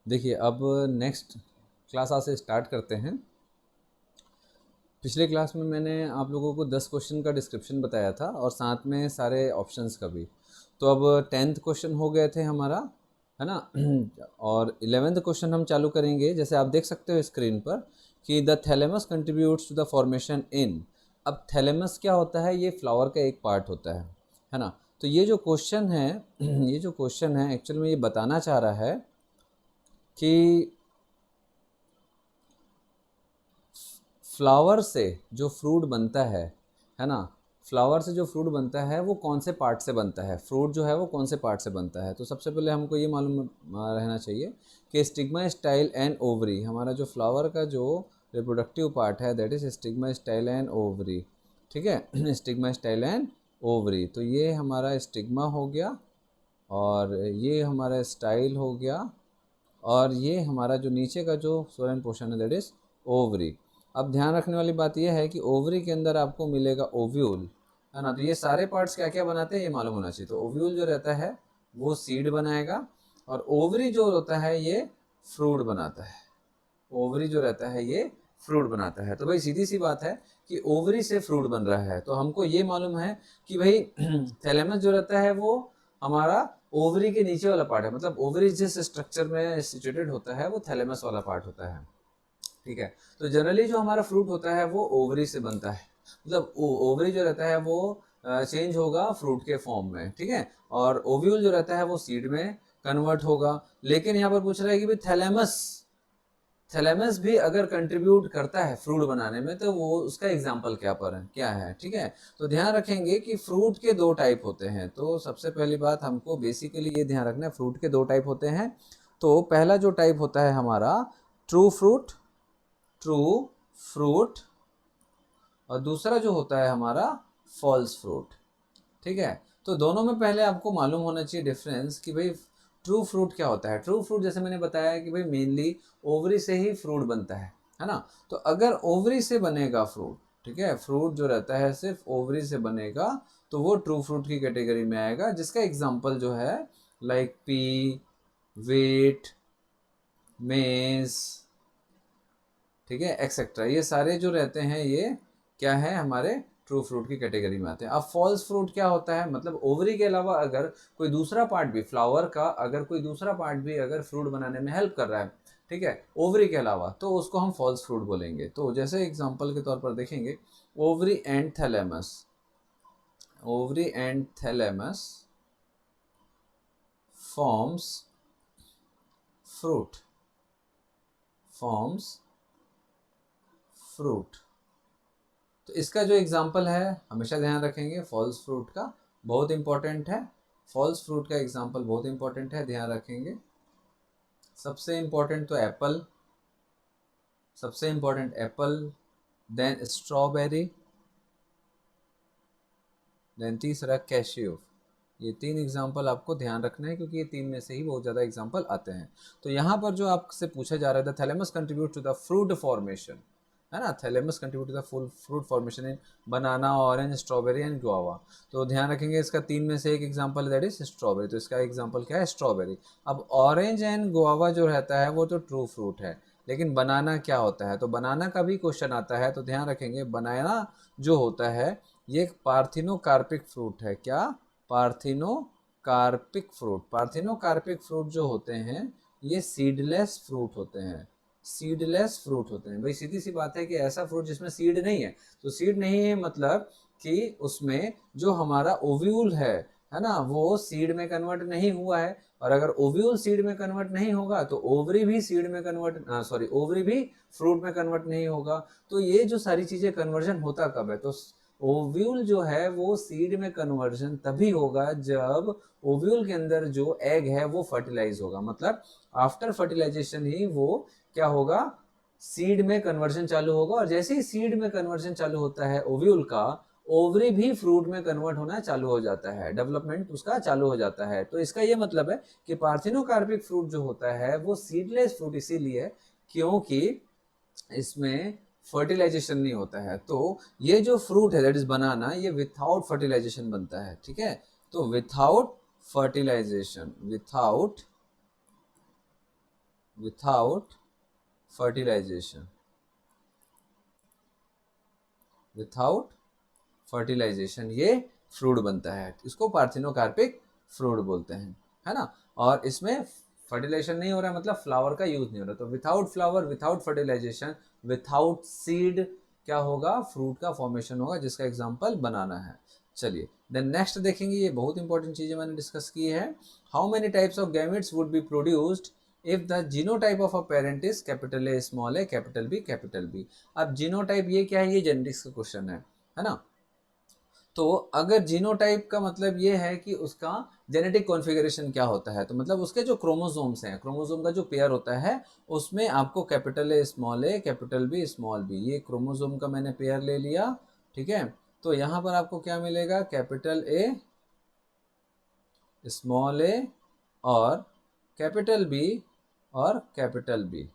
देखिए अब next class आज से स्टार्ट करते हैं। पिछले क्लास में मैंने आप लोगों को 10 क्वेश्चन का डिस्क्रिप्शन बताया था और साथ में सारे ऑप्शंस का भी। तो अब 10th क्वेश्चन हो गए थे हमारा, है ना। और 11th क्वेश्चन हम चालू करेंगे। जैसे आप देख सकते हो स्क्रीन पर कि the thalamus contributes to the formation in. अब थैलेमस क्या होता है? ये फ्लावर का एक पार्ट होता है ना। तो ये जो क्वेश्चन है ये जो क्वेश्चन है एक्चुअल में ये बताना चाह रहा है कि फ्लावर से जो फ्रूट बनता है ना। फ्लावर से जो फ्रूट बनता है वो कौन से पार्ट से बनता है, फ्रूट जो है वो कौन से पार्ट से बनता है। तो सबसे पहले हमको ये मालूम रहना चाहिए कि स्टिग्मा स्टाइल एंड ओवरी, हमारा जो फ्लावर का जो रिप्रोडक्टिव पार्ट है that is stigma style and ovary. ठीक है स्टिग्मा स्टाइल एंड ओवरी। तो ये हमारा स्टिग्मा हो गया और ये हमारा स्टाइल हो गया और ये हमारा जो नीचे का जो सोलन पोर्शन है दैट इज ओवरी। अब ध्यान रखने वाली बात यह है कि ओवरी के अंदर आपको मिलेगा ओव्यूल, है ना। तो ये सारे पार्ट्स क्या क्या बनाते हैं ये मालूम होना चाहिए। तो ओव्यूल जो रहता है वो सीड बनाएगा और ओवरी जो होता है ये फ्रूट बनाता है। ओवरी जो रहता है ये फ्रूट बनाता है। तो भाई सीधी सी बात है कि ओवरी से फ्रूट बन रहा है। तो हमको ये मालूम है कि भाई थैलेमस जो रहता है वो हमारा ओवरी के नीचे वाला पार्ट है, मतलब ओवरी जिस स्ट्रक्चर में सिचुएटेड होता है वो थैलेमस वाला पार्ट होता है। ठीक है। तो जनरली जो हमारा फ्रूट होता है वो ओवरी से बनता है, मतलब ओवरी जो रहता है वो चेंज होगा फ्रूट के फॉर्म में। ठीक है। और ओव्यूल जो रहता है वो सीड में कन्वर्ट होगा। लेकिन यहाँ पर पूछ रहा है कि भाई थैलेमस थैलेमस भी अगर कंट्रीब्यूट करता है फ्रूट बनाने में तो वो उसका एग्जाम्पल क्या है। ठीक है। तो ध्यान रखेंगे कि फ्रूट के दो टाइप होते हैं। तो सबसे पहली बात हमको बेसिकली ये ध्यान रखना है, फ्रूट के दो टाइप होते हैं। तो पहला जो टाइप होता है हमारा ट्रू फ्रूट, ट्रू फ्रूट, और दूसरा जो होता है हमारा फॉल्स फ्रूट। ठीक है। तो दोनों में पहले आपको मालूम होना चाहिए डिफरेंस कि भाई ट्रू फ्रूट क्या होता है। ट्रू फ्रूट जैसे मैंने बताया कि भाई मेनली ओवरी से ही फ्रूट बनता है ना। तो अगर ओवरी से बनेगा फ्रूट, ठीक है, फ्रूट जो रहता है सिर्फ ओवरी से बनेगा तो वो ट्रू फ्रूट की कैटेगरी में आएगा, जिसका एग्जाम्पल जो है लाइक पी, वीट, मेज, ठीक है, एक्सेट्रा, ये सारे जो रहते हैं ये क्या है हमारे ट्रू फ्रूट की कैटेगरी में आते हैं। अब फॉल्स फ्रूट क्या होता है, मतलब ओवरी के अलावा अगर कोई दूसरा पार्ट भी फ्लावर का, अगर कोई दूसरा पार्ट भी अगर फ्रूट बनाने में हेल्प कर रहा है, ठीक है, ओवरी के अलावा, तो उसको हम फॉल्स फ्रूट बोलेंगे। तो जैसे एग्जांपल के तौर पर देखेंगे ovary and thalamus, ovary and thalamus forms fruit, forms fruit. तो इसका जो एग्जाम्पल है हमेशा ध्यान रखेंगे फॉल्स फ्रूट का, बहुत इंपॉर्टेंट है। फॉल्स फ्रूट का एग्जाम्पल बहुत इंपॉर्टेंट है, ध्यान रखेंगे। सबसे इंपॉर्टेंट तो एप्पल, सबसे important apple, then strawberry, then तीसरा कैशियो। ये तीन एग्जाम्पल आपको ध्यान रखना है क्योंकि ये तीन में से ही बहुत ज़्यादा एग्जाम्पल आते हैं। तो यहाँ पर जो आपसे पूछा जा रहा है the thalamus contribute to the fruit formation, है ना। Thalamus contribute to the full fruit formation in banana, orange, strawberry and guava. तो ध्यान रखेंगे इसका तीन में से एक एग्जाम्पल दैट इज स्ट्रॉबेरी, तो इसका एग्जाम्पल क्या है स्ट्रॉबेरी। अब ऑरेंज एंड गुआवा जो रहता है वो तो ट्रू फ्रूट है, लेकिन बनाना क्या होता है, तो बनाना का भी क्वेश्चन आता है। तो ध्यान रखेंगे बनाना जो होता है ये एक पार्थिनोकार्पिक फ्रूट है। क्या? Parthenocarpic fruit. पार्थिनोकार्पिक फ्रूट जो होते हैं ये सीडलेस फ्रूट होते हैं, सीडलेस फ्रूट होते हैं। भाई सीधी सी बात है कि ऐसा फ्रूट जिसमें सीड नहीं है, तो सीड नहीं है मतलब कि उसमें जो हमारा ओव्यूल है ना, वो सीड में कन्वर्ट नहीं हुआ है। और अगर ओव्यूल सीड में कन्वर्ट नहीं होगा तो ओवरी भी सीड में कन्वर्ट सॉरी ओवरी भी फ्रूट में कन्वर्ट नहीं होगा। तो ये जो सारी चीजें कन्वर्जन होता कब है, तो ओव्यूल जो है वो सीड में कन्वर्जन तभी होगा जब ओव्यूल के अंदर जो एग है वो फर्टिलाइज होगा, मतलब आफ्टर फर्टिलाइजेशन ही वो क्या होगा, सीड में कन्वर्जन चालू होगा। और जैसे ही सीड में कन्वर्जन चालू होता है ओव्यूल का, ओवरी भी फ्रूट में कन्वर्ट होना चालू हो जाता है, डेवलपमेंट उसका चालू हो जाता है। तो इसका ये मतलब है कि पार्थिनोकार्पिक फ्रूट जो होता है वो सीडलेस फ्रूट इसीलिए क्योंकि इसमें फर्टिलाइजेशन नहीं होता है। तो ये जो फ्रूट है दैट इज बनाना, ये विथआउट फर्टिलाइजेशन बनता है। ठीक है। तो without fertilization, without without fertilization, without fertilization ये फ्रूट बनता है, इसको पार्थिनोकार्पिक फ्रूट बोलते हैं, है ना। और इसमें फर्टिलाइजेशन नहीं हो रहा है, मतलब फ्लावर का यूज नहीं हो रहा, तो without flower, without fertilization, without seed क्या होगा, फ्रूट का फॉर्मेशन होगा, जिसका एग्जांपल बनाना है। चलिए देन नेक्स्ट देखेंगे, ये बहुत इंपॉर्टेंट चीजें मैंने डिस्कस की है। How many types of gametes would be produced if the genotype of a parent is capital A small a capital B capital B. अब जीनोटाइप ये क्या है, ये जेनेटिक्स का क्वेश्चन है ना। तो अगर जीनोटाइप का मतलब ये है कि उसका जेनेटिक कॉन्फ़िगरेशन क्या होता है, तो मतलब उसके जो क्रोमोसोम्स हैं, क्रोमोसोम का जो पेयर होता है, उसमें आपको capital A capital B small b, ये क्रोमोसोम का मैंने पेयर ले लिया, ठीक है। तो यहाँ पर आपको क्या मिलेगा, कैपिटल ए स्मॉल ए और कैपिटल बी और कैपिटल बी।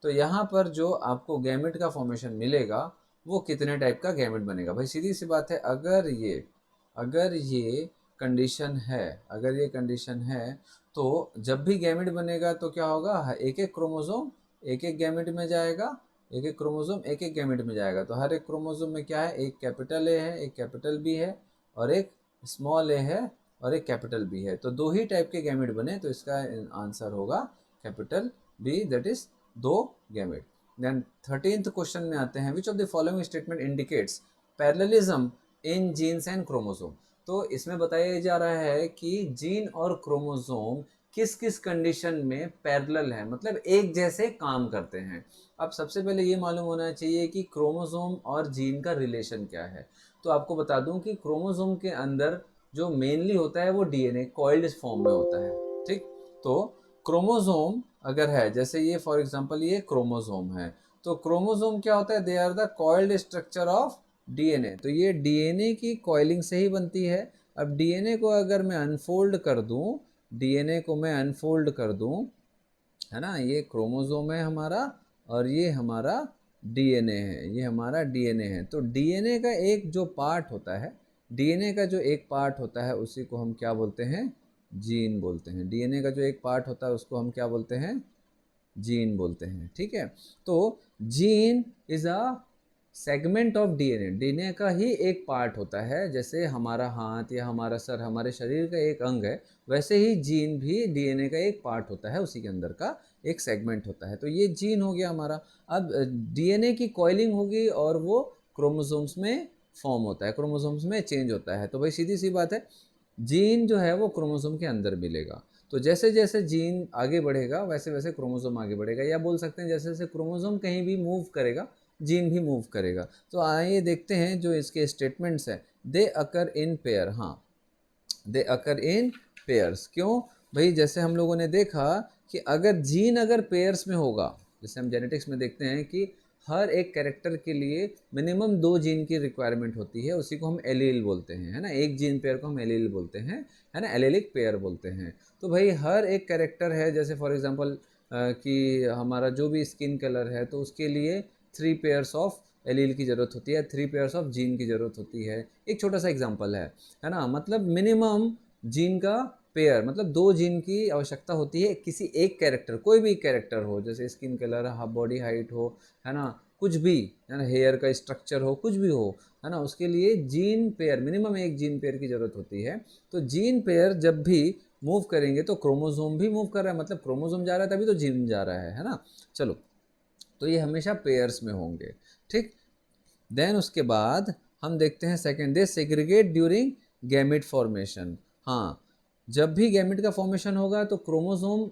तो यहाँ पर जो आपको गैमेट का फॉर्मेशन मिलेगा वो कितने टाइप का गैमेट बनेगा। भाई सीधी सी बात है, अगर ये कंडीशन है, अगर ये कंडीशन है, तो जब भी गैमेट बनेगा तो क्या होगा, एक एक क्रोमोसोम एक एक गैमेट में जाएगा, एक एक क्रोमोसोम एक एक गैमेट में जाएगा। तो हर एक क्रोमोसोम में क्या है, एक कैपिटल ए है, एक कैपिटल बी है और एक स्मॉल ए है और एक कैपिटल बी है। तो दो ही टाइप के गैमेट बने, तो इसका आंसर होगा कैपिटल बी, दैट इज दो गैमेट। देन 13th क्वेश्चन में आते हैं, which of the following statement indicates parallelism in genes and chromosome. तो इसमें बताया जा रहा है कि जीन और क्रोमोसोम किस किस कंडीशन में पैरेलल है, मतलब एक जैसे काम करते हैं। अब सबसे पहले ये मालूम होना चाहिए कि क्रोमोसोम और जीन का रिलेशन क्या है। तो आपको बता दूं कि क्रोमोसोम के अंदर जो मेनली होता है वो डीएनए कॉइल्ड फॉर्म में होता है, ठीक। तो क्रोमोसोम अगर है, जैसे ये फॉर एग्जांपल ये क्रोमोसोम है, तो क्रोमोसोम क्या होता है, they are the coiled structure of DNA. तो ये डीएनए की कॉइलिंग से ही बनती है। अब डीएनए को अगर मैं अनफोल्ड कर दूं, डीएनए को मैं अनफोल्ड कर दूं, है ना, ये क्रोमोसोम है हमारा और ये हमारा डीएनए है, ये हमारा डीएनए है। तो डीएनए का एक जो पार्ट होता है, डीएनए का जो एक पार्ट होता है उसी को हम क्या बोलते हैं, जीन बोलते हैं। डीएनए का जो एक पार्ट होता है उसको हम क्या बोलते हैं, जीन बोलते हैं, ठीक है। तो gene is a segment of DNA, DNA का ही एक पार्ट होता है। जैसे हमारा हाथ या हमारा सर हमारे शरीर का एक अंग है, वैसे ही जीन भी डीएनए का एक पार्ट होता है, उसी के अंदर का एक सेगमेंट होता है। तो ये जीन हो गया हमारा। अब डीएनए की कॉइलिंग होगी और वो क्रोमोसोम्स में फॉर्म होता है, क्रोमोसोम्स में चेंज होता है। तो भाई सीधी सी बात है, जीन जो है वो क्रोमोसोम के अंदर मिलेगा। तो जैसे जैसे जीन आगे बढ़ेगा वैसे वैसे क्रोमोसोम आगे बढ़ेगा, या बोल सकते हैं जैसे जैसे क्रोमोसोम कहीं भी मूव करेगा जीन भी मूव करेगा। तो आइए देखते हैं जो इसके स्टेटमेंट्स हैं। दे अकर इन पेयर, हाँ दे अकर इन पेयर्स, क्यों भाई, जैसे हम लोगों ने देखा कि अगर जीन अगर पेयर्स में होगा, जैसे हम जेनेटिक्स में देखते हैं कि हर एक कैरेक्टर के लिए मिनिमम 2 जीन की रिक्वायरमेंट होती है, उसी को हम एलील बोलते हैं, है ना। एक जीन पेयर को हम एलील बोलते हैं, है ना, एलेलिक पेयर बोलते हैं। तो भाई हर एक कैरेक्टर है, जैसे फॉर एग्जांपल कि हमारा जो भी स्किन कलर है, तो उसके लिए 3 पेयर्स ऑफ एलील की ज़रूरत होती है, 3 पेयर्स ऑफ जीन की ज़रूरत होती है। एक छोटा सा एग्जांपल है ना, मतलब मिनिमम जीन का पेयर, मतलब 2 जीन की आवश्यकता होती है किसी एक कैरेक्टर, कोई भी कैरेक्टर हो, जैसे स्किन कलर, बॉडी हाइट हो, है ना, कुछ भी, है ना, हेयर का स्ट्रक्चर हो, कुछ भी हो, है ना, उसके लिए जीन पेयर, मिनिमम एक जीन पेयर की ज़रूरत होती है। तो जीन पेयर जब भी मूव करेंगे तो क्रोमोसोम भी मूव कर रहा है, मतलब क्रोमोसोम जा रहा है तभी तो जीन जा रहा है ना। चलो, तो ये हमेशा पेयर्स में होंगे, ठीक। देन उसके बाद हम देखते हैं सेकेंड, दे सेग्रीगेट ड्यूरिंग गैमेट फॉर्मेशन। हाँ, जब भी गैमेट का फॉर्मेशन होगा तो क्रोमोसोम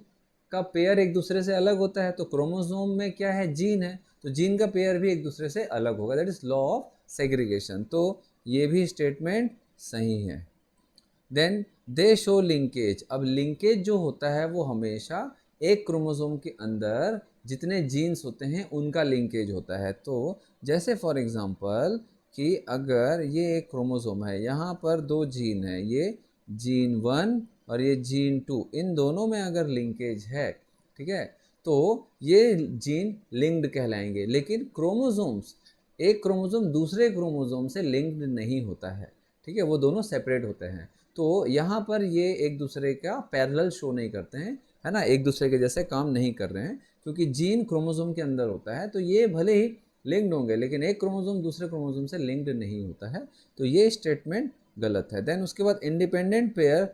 का पेयर एक दूसरे से अलग होता है। तो क्रोमोसोम में क्या है, जीन है, तो जीन का पेयर भी एक दूसरे से अलग होगा, that is law of segregation. तो ये भी स्टेटमेंट सही है। Then they show linkage. अब लिंकेज जो होता है वो हमेशा एक क्रोमोसोम के अंदर जितने जीन्स होते हैं उनका लिंकेज होता है। तो जैसे फॉर एग्जांपल कि अगर ये एक क्रोमोसोम है, यहाँ पर 2 जीन है, ये जीन 1 और ये जीन 2, इन दोनों में अगर लिंकेज है, ठीक है, तो ये जीन लिंक्ड कहलाएंगे। लेकिन क्रोमोसोम्स, एक क्रोमोसोम दूसरे क्रोमोसोम से लिंक्ड नहीं होता है, ठीक है, वो दोनों सेपरेट होते हैं। तो यहाँ पर ये एक दूसरे का पैरेलल शो नहीं करते हैं, है ना, एक दूसरे के जैसे काम नहीं कर रहे हैं, क्योंकि जीन क्रोमोसोम के अंदर होता है, तो ये भले ही लिंक्ड होंगे लेकिन एक क्रोमोसोम दूसरे क्रोमोसोम से लिंक्ड नहीं होता है, तो ये स्टेटमेंट गलत है। देन उसके बाद इंडिपेंडेंट पेयर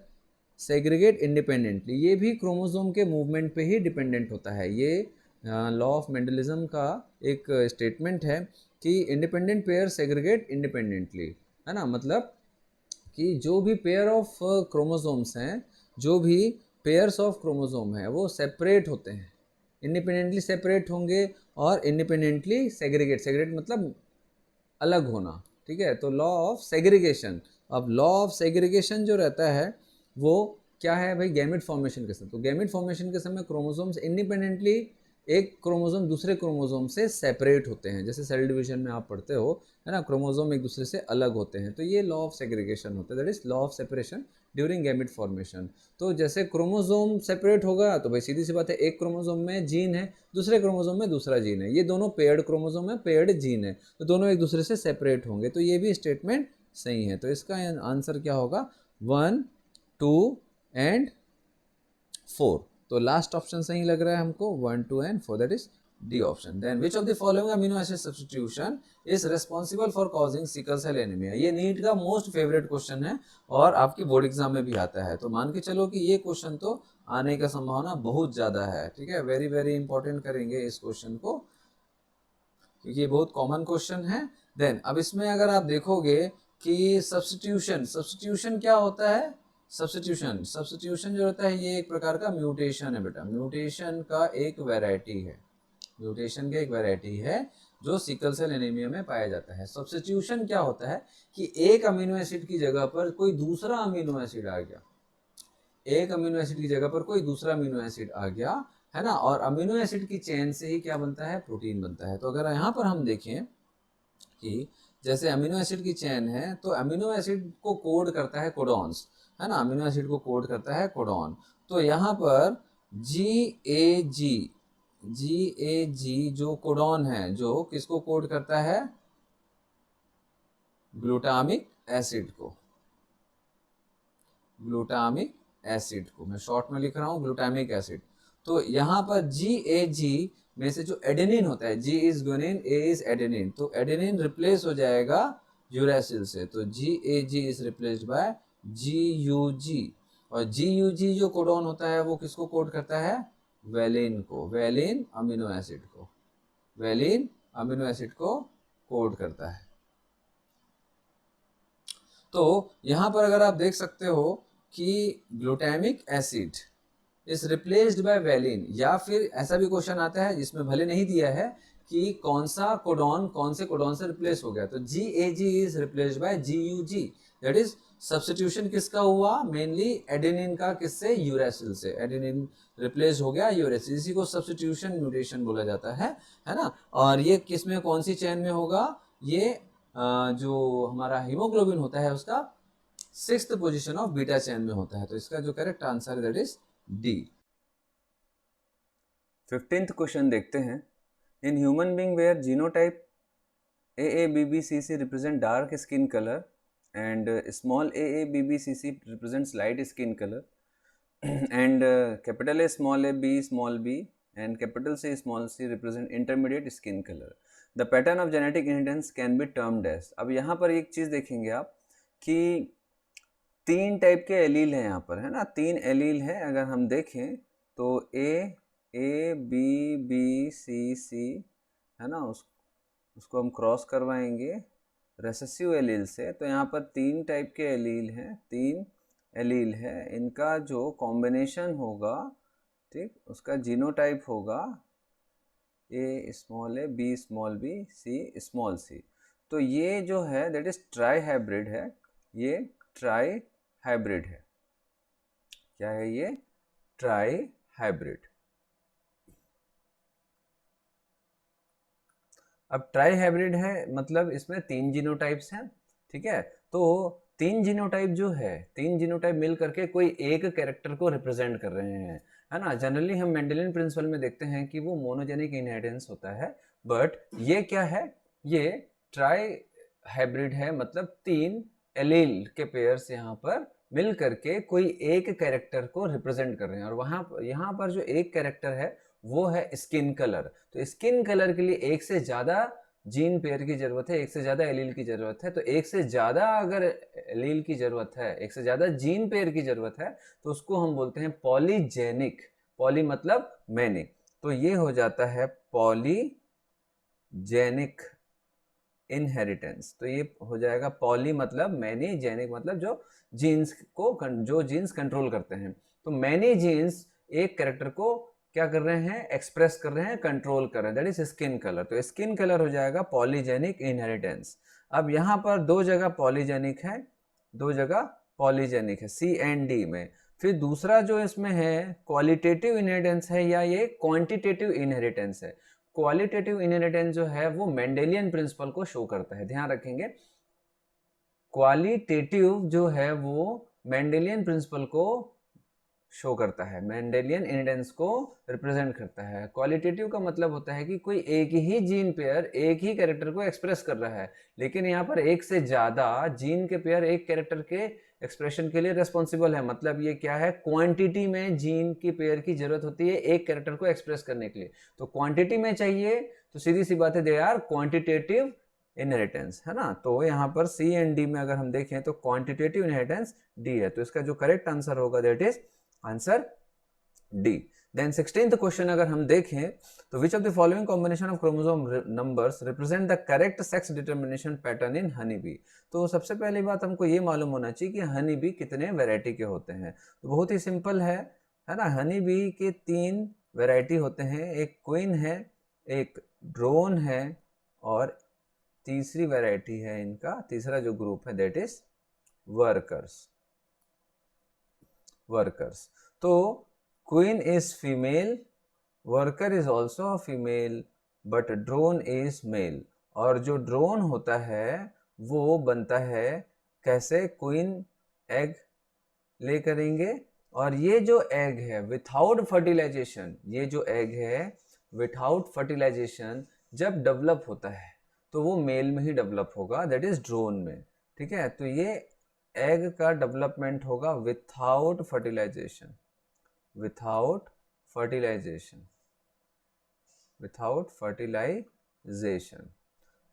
सेग्रीगेट इंडिपेंडेंटली, ये भी क्रोमोसोम के मूवमेंट पे ही डिपेंडेंट होता है। ये लॉ ऑफ मेंडलिज्म का एक स्टेटमेंट है कि इंडिपेंडेंट पेयर सेग्रीगेट इंडिपेंडेंटली, है ना, मतलब कि जो भी पेयर ऑफ क्रोमोसोम्स हैं, जो भी पेयर्स ऑफ क्रोमोसोम हैं, वो सेपरेट होते हैं, इंडिपेंडेंटली सेपरेट होंगे और इंडिपेंडेंटली सेग्रीगेट, सेग्रीगेट मतलब अलग होना, ठीक है। तो लॉ ऑफ सेग्रीगेशन, अब लॉ ऑफ सेग्रीगेशन जो रहता है वो क्या है भाई, गैमेट फॉर्मेशन के समय। तो गैमेट फॉर्मेशन के समय क्रोमोसोम्स इंडिपेंडेंटली एक क्रोमोसोम दूसरे क्रोमोसोम से सेपरेट होते हैं, जैसे सेल डिवीजन में आप पढ़ते हो, है ना, क्रोमोसोम एक दूसरे से अलग होते हैं, तो ये लॉ ऑफ सेग्रीगेशन होता है, that is law of separation during gamete formation. तो जैसे क्रोमोसोम सेपरेट होगा तो भाई सीधी सी बात है, एक क्रोमोसोम में जीन है, दूसरे क्रोमोसोम में दूसरा जीन है, ये दोनों पेयर्ड क्रोमोसोम है, पेयर्ड जीन है, तो दोनों एक दूसरे से सेपरेट होंगे, तो ये भी स्टेटमेंट सही है। तो इसका आंसर क्या होगा, 1, 2 एंड 4। तो लास्ट ऑप्शन सही लग रहा है हमको, 1, 2 and 4, that is D option. Then which of the following amino acid substitution is responsible for causing sickle cell anemia. ये नीट का मोस्ट फेवरेट क्वेश्चन है और आपकी बोर्ड एग्जाम में भी आता है, तो मान के चलो कि ये क्वेश्चन तो आने का संभावना बहुत ज्यादा है, ठीक है। वेरी वेरी इंपॉर्टेंट करेंगे इस क्वेश्चन को क्योंकि ये बहुत कॉमन क्वेश्चन है। देन अब इसमें अगर आप देखोगे कि सब्स्टिट्यूशन, सब्स्टिट्यूशन क्या होता है, सब्स्टिट्यूशन, सब्स्टिट्यूशन जो होता है ये एक प्रकार का म्यूटेशन है बेटा, म्यूटेशन का एक वैरायटी है, म्यूटेशन का एक वैरायटी है जो सिकल सेल एनीमिया में पाया जाता है। सब्स्टिट्यूशन क्या होता है कि एक अमीनो एसिड की जगह पर कोई दूसरा अमीनो एसिड आ गया, एक अमीनो एसिड की जगह पर कोई दूसरा अमीनो एसिड आ गया, है ना, और अमीनो एसिड की चेन से ही क्या बनता है, प्रोटीन बनता है। तो अगर यहाँ पर हम देखें कि जैसे अमीनो एसिड की चेन है, तो अमीनो एसिड को कोड करता है कोडॉन्स, है ना, अमीनो एसिड को कोड करता है कोडॉन। तो यहाँ पर जी ए जी जो कोडॉन है, जो किसको कोड करता है, ग्लूटामिक एसिड को, ग्लूटामिक एसिड को मैं शॉर्ट में लिख रहा हूँ ग्लूटामिक एसिड। तो यहाँ पर जी में से जो एडेनिन होता है, G is guanine, A is adenine, तो एडेनिन रिप्लेस हो जाएगा यूरेसिल से, तो G is replaced by G, और जी जो कोडॉन होता है वो किसको कोड करता है, वेलिन को, वेलिन अमीनो एसिड को, वेलिन अमीनो एसिड को कोड करता है। तो यहाँ पर अगर आप देख सकते हो कि glutamic acid is replaced bye valine, या फिर ऐसा भी क्वेश्चन आता है जिसमें भले नहीं दिया है कि कौन सा कोडॉन कौन से कोडॉन से रिप्लेस हो गया, तो G is replaced by G, that is substitution किसका हुआ, मेनली एडेनिन का, किससे, यूरेसिल से, एडेनिन रिप्लेस हो गया यूरेसिल, इसी को सब्स्टिट्यूशन म्यूटेशन बोला जाता है ना। और ये किस में, कौन सी चेन में होगा, ये जो हमारा हीमोग्लोबिन होता है उसका 6th position of beta chain में होता है। तो इसका जो करेक्ट आंसर है that is D. 15th question देखते हैं, in human being where genotype AABBCC represent dark skin color and small AABBCC represents light skin color and capital A small a b and capital C small c represent intermediate skin color. The pattern of genetic inheritance can be termed as, अब यहाँ पर एक चीज देखेंगे आप कि 3 type के allele हैं यहाँ पर, है ना, 3 एलील है। अगर हम देखें तो A B C है ना, उसको हम क्रॉस करवाएंगे रेसेसिव एलील से, तो यहाँ पर 3 टाइप के एलील हैं, 3 एलील है, इनका जो कॉम्बिनेशन होगा, ठीक, उसका जीनोटाइप होगा A small a B small b C small c. तो ये जो है दैट इज ट्राई हाइब्रिड है, ये ट्राई हाइब्रिड है, क्या है ये, ट्राई हाइब्रिड। अब ट्राई हाइब्रिड है मतलब इसमें 3 जीनोटाइप्स हैं, ठीक है। तो 3 जीनोटाइप जो है, 3 जीनोटाइप मिल करके कोई एक कैरेक्टर को रिप्रेजेंट कर रहे हैं, है ना। जनरली हम मेंडेलियन प्रिंसिपल में देखते हैं कि वो मोनोजेनिक इनहेरिटेंस होता है, बट ये क्या है, ये ट्राई हाइब्रिड है, मतलब 3 एलील के पेयर्स यहाँ पर मिल करके कोई एक कैरेक्टर को रिप्रेजेंट कर रहे हैं, और वहाँ यहाँ पर जो एक कैरेक्टर है वो है स्किन कलर। तो स्किन कलर के लिए एक से ज़्यादा जीन पेयर की ज़रूरत है, एक से ज़्यादा एलील की ज़रूरत है। तो एक से ज़्यादा अगर एलील की ज़रूरत है, एक से ज़्यादा जीन पेयर की ज़रूरत है, तो उसको हम बोलते हैं पॉलीजेनिक। पॉली मतलब मैनी, तो ये हो जाता है पॉलीजेनिक इनहेरिटेंस। तो ये हो जाएगा पॉली मतलब मैनी, जेनिक मतलब जो जीन्स कंट्रोल करते हैं। तो मैनी जीन्स एक कैरेक्टर को क्या कर रहे हैं, एक्सप्रेस कर रहे हैं, कंट्रोल कर रहे हैं, दैट इज स्किन कलर। तो स्किन कलर हो जाएगा पॉलीजेनिक इनहेरिटेंस। अब यहाँ पर दो जगह पॉलीजेनिक है, दो जगह पॉलीजेनिक है C&D में। फिर दूसरा जो इसमें है क्वालिटेटिव इनहेरिटेंस है या ये क्वांटिटेटिव इनहेरिटेंस है। क्वालिटेटिव इनहेरिटेंस जो है वो मेंडेलियन प्रिंसिपल को शो करता है, ध्यान रखेंगे। क्वालिटेटिव जो है वो मेंडेलियन प्रिंसिपल को शो करता है, मेंडेलियन इनहेरिटेंस को रिप्रेजेंट करता है। क्वालिटेटिव का मतलब होता है कि कोई एक ही जीन पेयर एक ही कैरेक्टर को एक्सप्रेस कर रहा है, लेकिन यहाँ पर एक से ज्यादा जीन के पेयर एक कैरेक्टर के एक्सप्रेशन के लिए रेस्पॉन्सिबल है। मतलब ये क्या है, क्वांटिटी में जीन की पेयर की जरूरत होती है एक कैरेक्टर को एक्सप्रेस करने के लिए। तो क्वांटिटी में चाहिए तो सीधी सी बात है, दे आर क्वांटिटेटिव इनहेरिटेंस, है ना। तो यहाँ पर C&D में अगर हम देखें तो क्वांटिटेटिव इनहेरिटेंस D है। तो इसका जो करेक्ट आंसर होगा that is answer D। Then 16th question अगर हम देखें तो which of the following combination of chromosome numbers represent the correct sex determination pattern in honey bee. तो सबसे पहली बात हमको ये मालूम होना चाहिए कि हनी बी कितने वैरायटी के होते हैं। तो बहुत ही सिंपल है ना। हनी बी के 3 वैरायटी होते हैं, एक क्वीन है, एक ड्रोन है, और तीसरी वैरायटी है इनका, तीसरा जो ग्रुप है दैट इज वर्कर्स। तो queen is female, worker is also female, but drone is male. और जो ड्रोन होता है वो बनता है कैसे, क्वीन एग ले करेंगे, और ये जो एग है विथआउट फर्टिलाइजेशन, ये जो एग है विथआउट फर्टिलाइजेशन जब डेवलप होता है तो वो मेल में ही डेवलप होगा, दैट इज ड्रोन में। ठीक है, तो ये एग का डेवलपमेंट होगा without fertilization, without fertilization, without fertilization.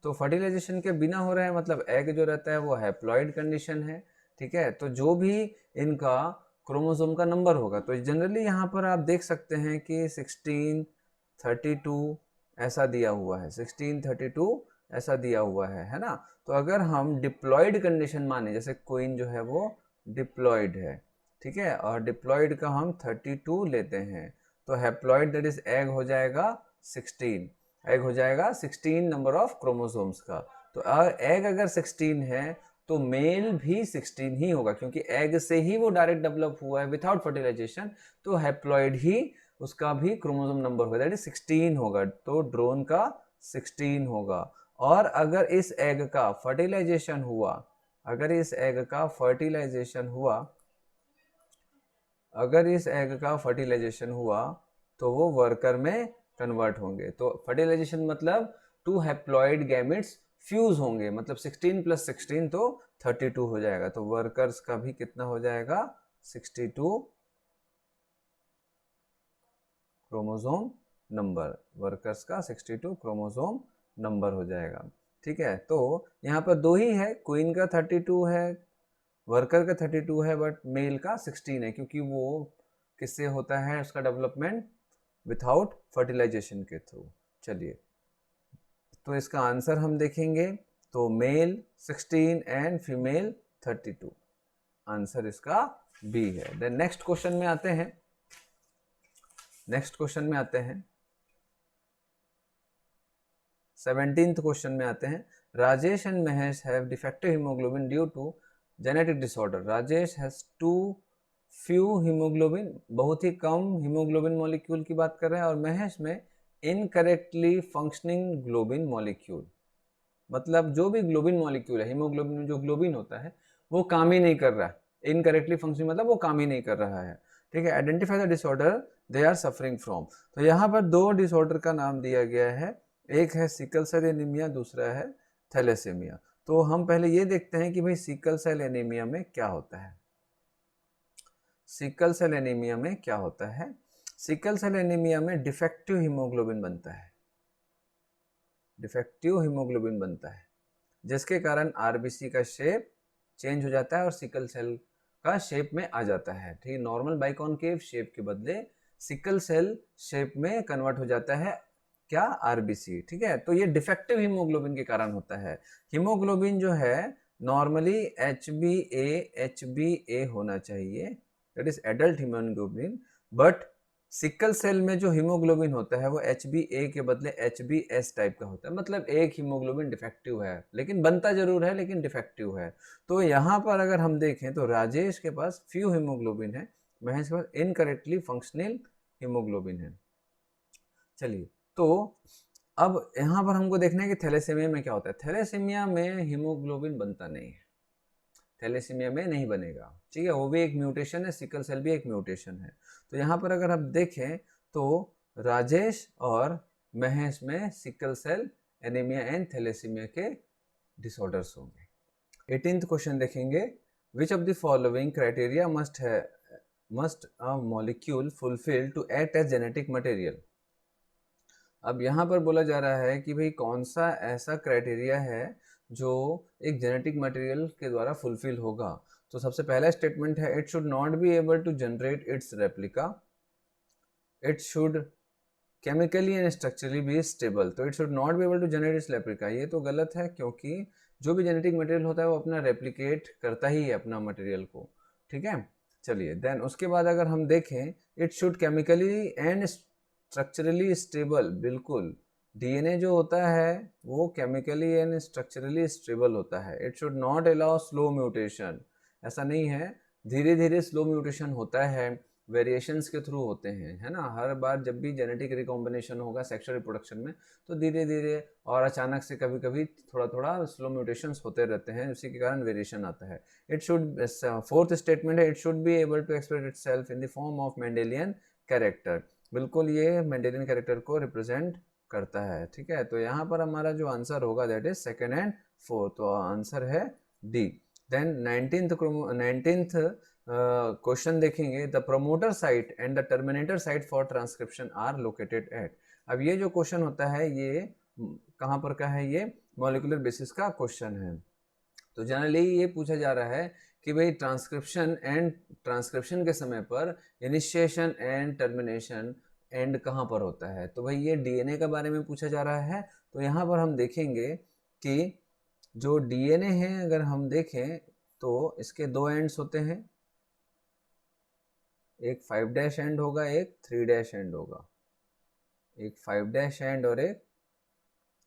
तो फर्टिलाइजेशन के बिना हो रहा है, मतलब एग जो रहता है वो हैप्लॉइड कंडीशन है। ठीक है, तो जो भी इनका क्रोमोसोम का नंबर होगा, तो जनरली यहाँ पर आप देख सकते हैं कि 1632 ऐसा दिया हुआ है, 1632 ऐसा दिया हुआ है ना। तो अगर हम डिप्लॉइड कंडीशन माने, जैसे क्वीन जो है वो डिप्लॉइड है, ठीक है, और डिप्लॉइड का हम 32 लेते हैं, तो हैप्लॉइड दैट इज एग हो जाएगा 16, एग हो जाएगा 16 नंबर ऑफ क्रोमोसोम्स का। तो एग अगर 16 है तो मेल भी 16 ही होगा, क्योंकि एग से ही वो डायरेक्ट डेवलप हुआ है विथआउट फर्टिलाइजेशन, तो हैप्लॉइड ही उसका भी क्रोमोसोम नंबर होगा, दैट इज 16 होगा। तो ड्रोन का 16 होगा। और अगर इस एग का फर्टिलाइजेशन हुआ, अगर इस एग का फर्टिलाइजेशन हुआ, अगर इस एग का फर्टिलाइजेशन हुआ तो वो वर्कर में कन्वर्ट होंगे। तो फर्टिलाइजेशन मतलब 2 हैप्लॉइड गैमेट्स फ्यूज होंगे, मतलब 16 + 16 तो 32 हो जाएगा। तो वर्कर्स का भी कितना हो जाएगा, 62 क्रोमोसोम नंबर, वर्कर्स का 62 क्रोमोसोम नंबर हो जाएगा। ठीक है, तो यहाँ पर दो ही है, क्वीन का 32 है, वर्कर का 32 है, बट मेल का 16 है, क्योंकि वो किससे होता है उसका डेवलपमेंट, विथआउट फर्टिलाइजेशन के थ्रू। चलिए, तो इसका आंसर हम देखेंगे तो मेल 16 एंड फीमेल 32, आंसर इसका बी है। देन नेक्स्ट क्वेश्चन में आते हैं, नेक्स्ट क्वेश्चन में आते हैं 17th क्वेश्चन में आते हैं। Rajesh and Mahesh have defective haemoglobin due to genetic disorder. Rajesh has too few haemoglobin, बहुत ही कम हीमोग्लोबिन मॉलिक्यूल की बात कर रहे हैं, और महेश में इनकरेक्टली फंक्शनिंग ग्लोबिन मॉलिक्यूल, मतलब जो भी ग्लोबिन मॉलिक्यूल है, हीमोग्लोबिन में जो ग्लोबिन होता है वो काम ही नहीं कर रहा है, इनकरेक्टली फंक्शनिंग मतलब वो काम ही नहीं कर रहा है। ठीक है, identify the disorder they are suffering from. तो यहाँ पर दो डिसऑर्डर का नाम दिया गया है, एक है सिकल सेल एनीमिया, दूसरा है थैलेसीमिया। तो हम पहले ये देखते हैं कि भाई सिकल सेल एनीमिया में क्या होता है। सिकल सेल एनीमिया में क्या होता है, सिकल सेल एनीमिया में डिफेक्टिव हीमोग्लोबिन बनता है, डिफेक्टिव हीमोग्लोबिन बनता है, जिसके कारण आरबीसी का शेप चेंज हो जाता है और सिकल सेल का शेप में आ जाता है। ठीक है, नॉर्मल बाइकॉनकेव शेप के बदले सिकल सेल शेप में कन्वर्ट हो जाता है क्या, आरबीसी। ठीक है, तो ये डिफेक्टिव हीमोग्लोबिन के कारण होता है। हीमोग्लोबिन जो है नॉर्मली एच बी ए होना चाहिए, that is adult haemoglobin, but sickle cell में जो हीमोग्लोबिन होता है वो एच के बदले एच टाइप का होता है, मतलब एक हीमोग्लोबिन डिफेक्टिव है, लेकिन बनता जरूर है लेकिन डिफेक्टिव है। तो यहाँ पर अगर हम देखें तो राजेश के पास फ्यू हीमोग्लोबिन है, महेश के पास इनकरेक्टली फंक्शनल हीमोग्लोबिन है। चलिए, तो अब यहाँ पर हमको देखना है कि थैलेसीमिया में क्या होता है। थैलेसीमिया में हीमोग्लोबिन बनता नहीं है, थैलेसीमिया में नहीं बनेगा। ठीक है, वो भी एक म्यूटेशन है, सिकल सेल भी एक म्यूटेशन है। तो यहाँ पर अगर हम देखें तो राजेश और महेश में sickle cell anaemia and thalassaemia के डिसऑर्डर्स होंगे। 18th क्वेश्चन देखेंगे, which of the following criteria must a molecule fulfil to act as genetic material. अब यहाँ पर बोला जा रहा है कि भाई कौन सा ऐसा क्राइटेरिया है जो एक जेनेटिक मटेरियल के द्वारा फुलफिल होगा। तो सबसे पहला स्टेटमेंट है, it should not be able to generate its replica, it should chemically and structurally be stable. तो it should not be able to generate its replica, ये तो गलत है, क्योंकि जो भी जेनेटिक मटेरियल होता है वो अपना रेप्लिकेट करता ही है अपना मटेरियल को। ठीक है, चलिए, देन उसके बाद अगर हम देखें, it should chemically and structurally stable, बिल्कुल डीएनए जो होता है वो केमिकली एंड स्ट्रक्चरली स्टेबल होता है। It should not allow slow mutation, ऐसा नहीं है, धीरे धीरे स्लो म्यूटेशन होता है, वेरिएशंस के थ्रू होते हैं, है ना। हर बार जब भी जेनेटिक रिकॉम्बिनेशन होगा सेक्सुअल रिप्रोडक्शन में तो धीरे धीरे और अचानक से कभी कभी थोड़ा थोड़ा स्लो म्यूटेशंस होते रहते हैं, उसी के कारण वेरिएशन आता है। इट शुड, फोर्थ स्टेटमेंट है, it should be able to express itself in the form of Mendelian character, बिल्कुल ये मेंडेलियन कैरेक्टर को रिप्रेजेंट करता है। ठीक है, तो यहाँ पर हमारा जो आंसर होगा that is second and fourth, तो आंसर है डी। देन 19th क्वेश्चन देखेंगे, the promoter site and the terminator site for transcription are located at. अब ये जो क्वेश्चन होता है ये कहाँ पर का है, ये मॉलिक्यूलर बेसिस का क्वेश्चन है। तो जनरली ये पूछा जा रहा है कि भाई ट्रांसक्रिप्शन के समय पर इनिशिएशन एंड टर्मिनेशन एंड कहाँ पर होता है। तो भाई ये डीएनए के बारे में पूछा जा रहा है। तो यहाँ पर हम देखेंगे कि जो डीएनए है अगर हम देखें तो इसके दो एंड्स होते हैं, एक 5' एंड होगा, एक 3' एंड होगा, एक 5' एंड और एक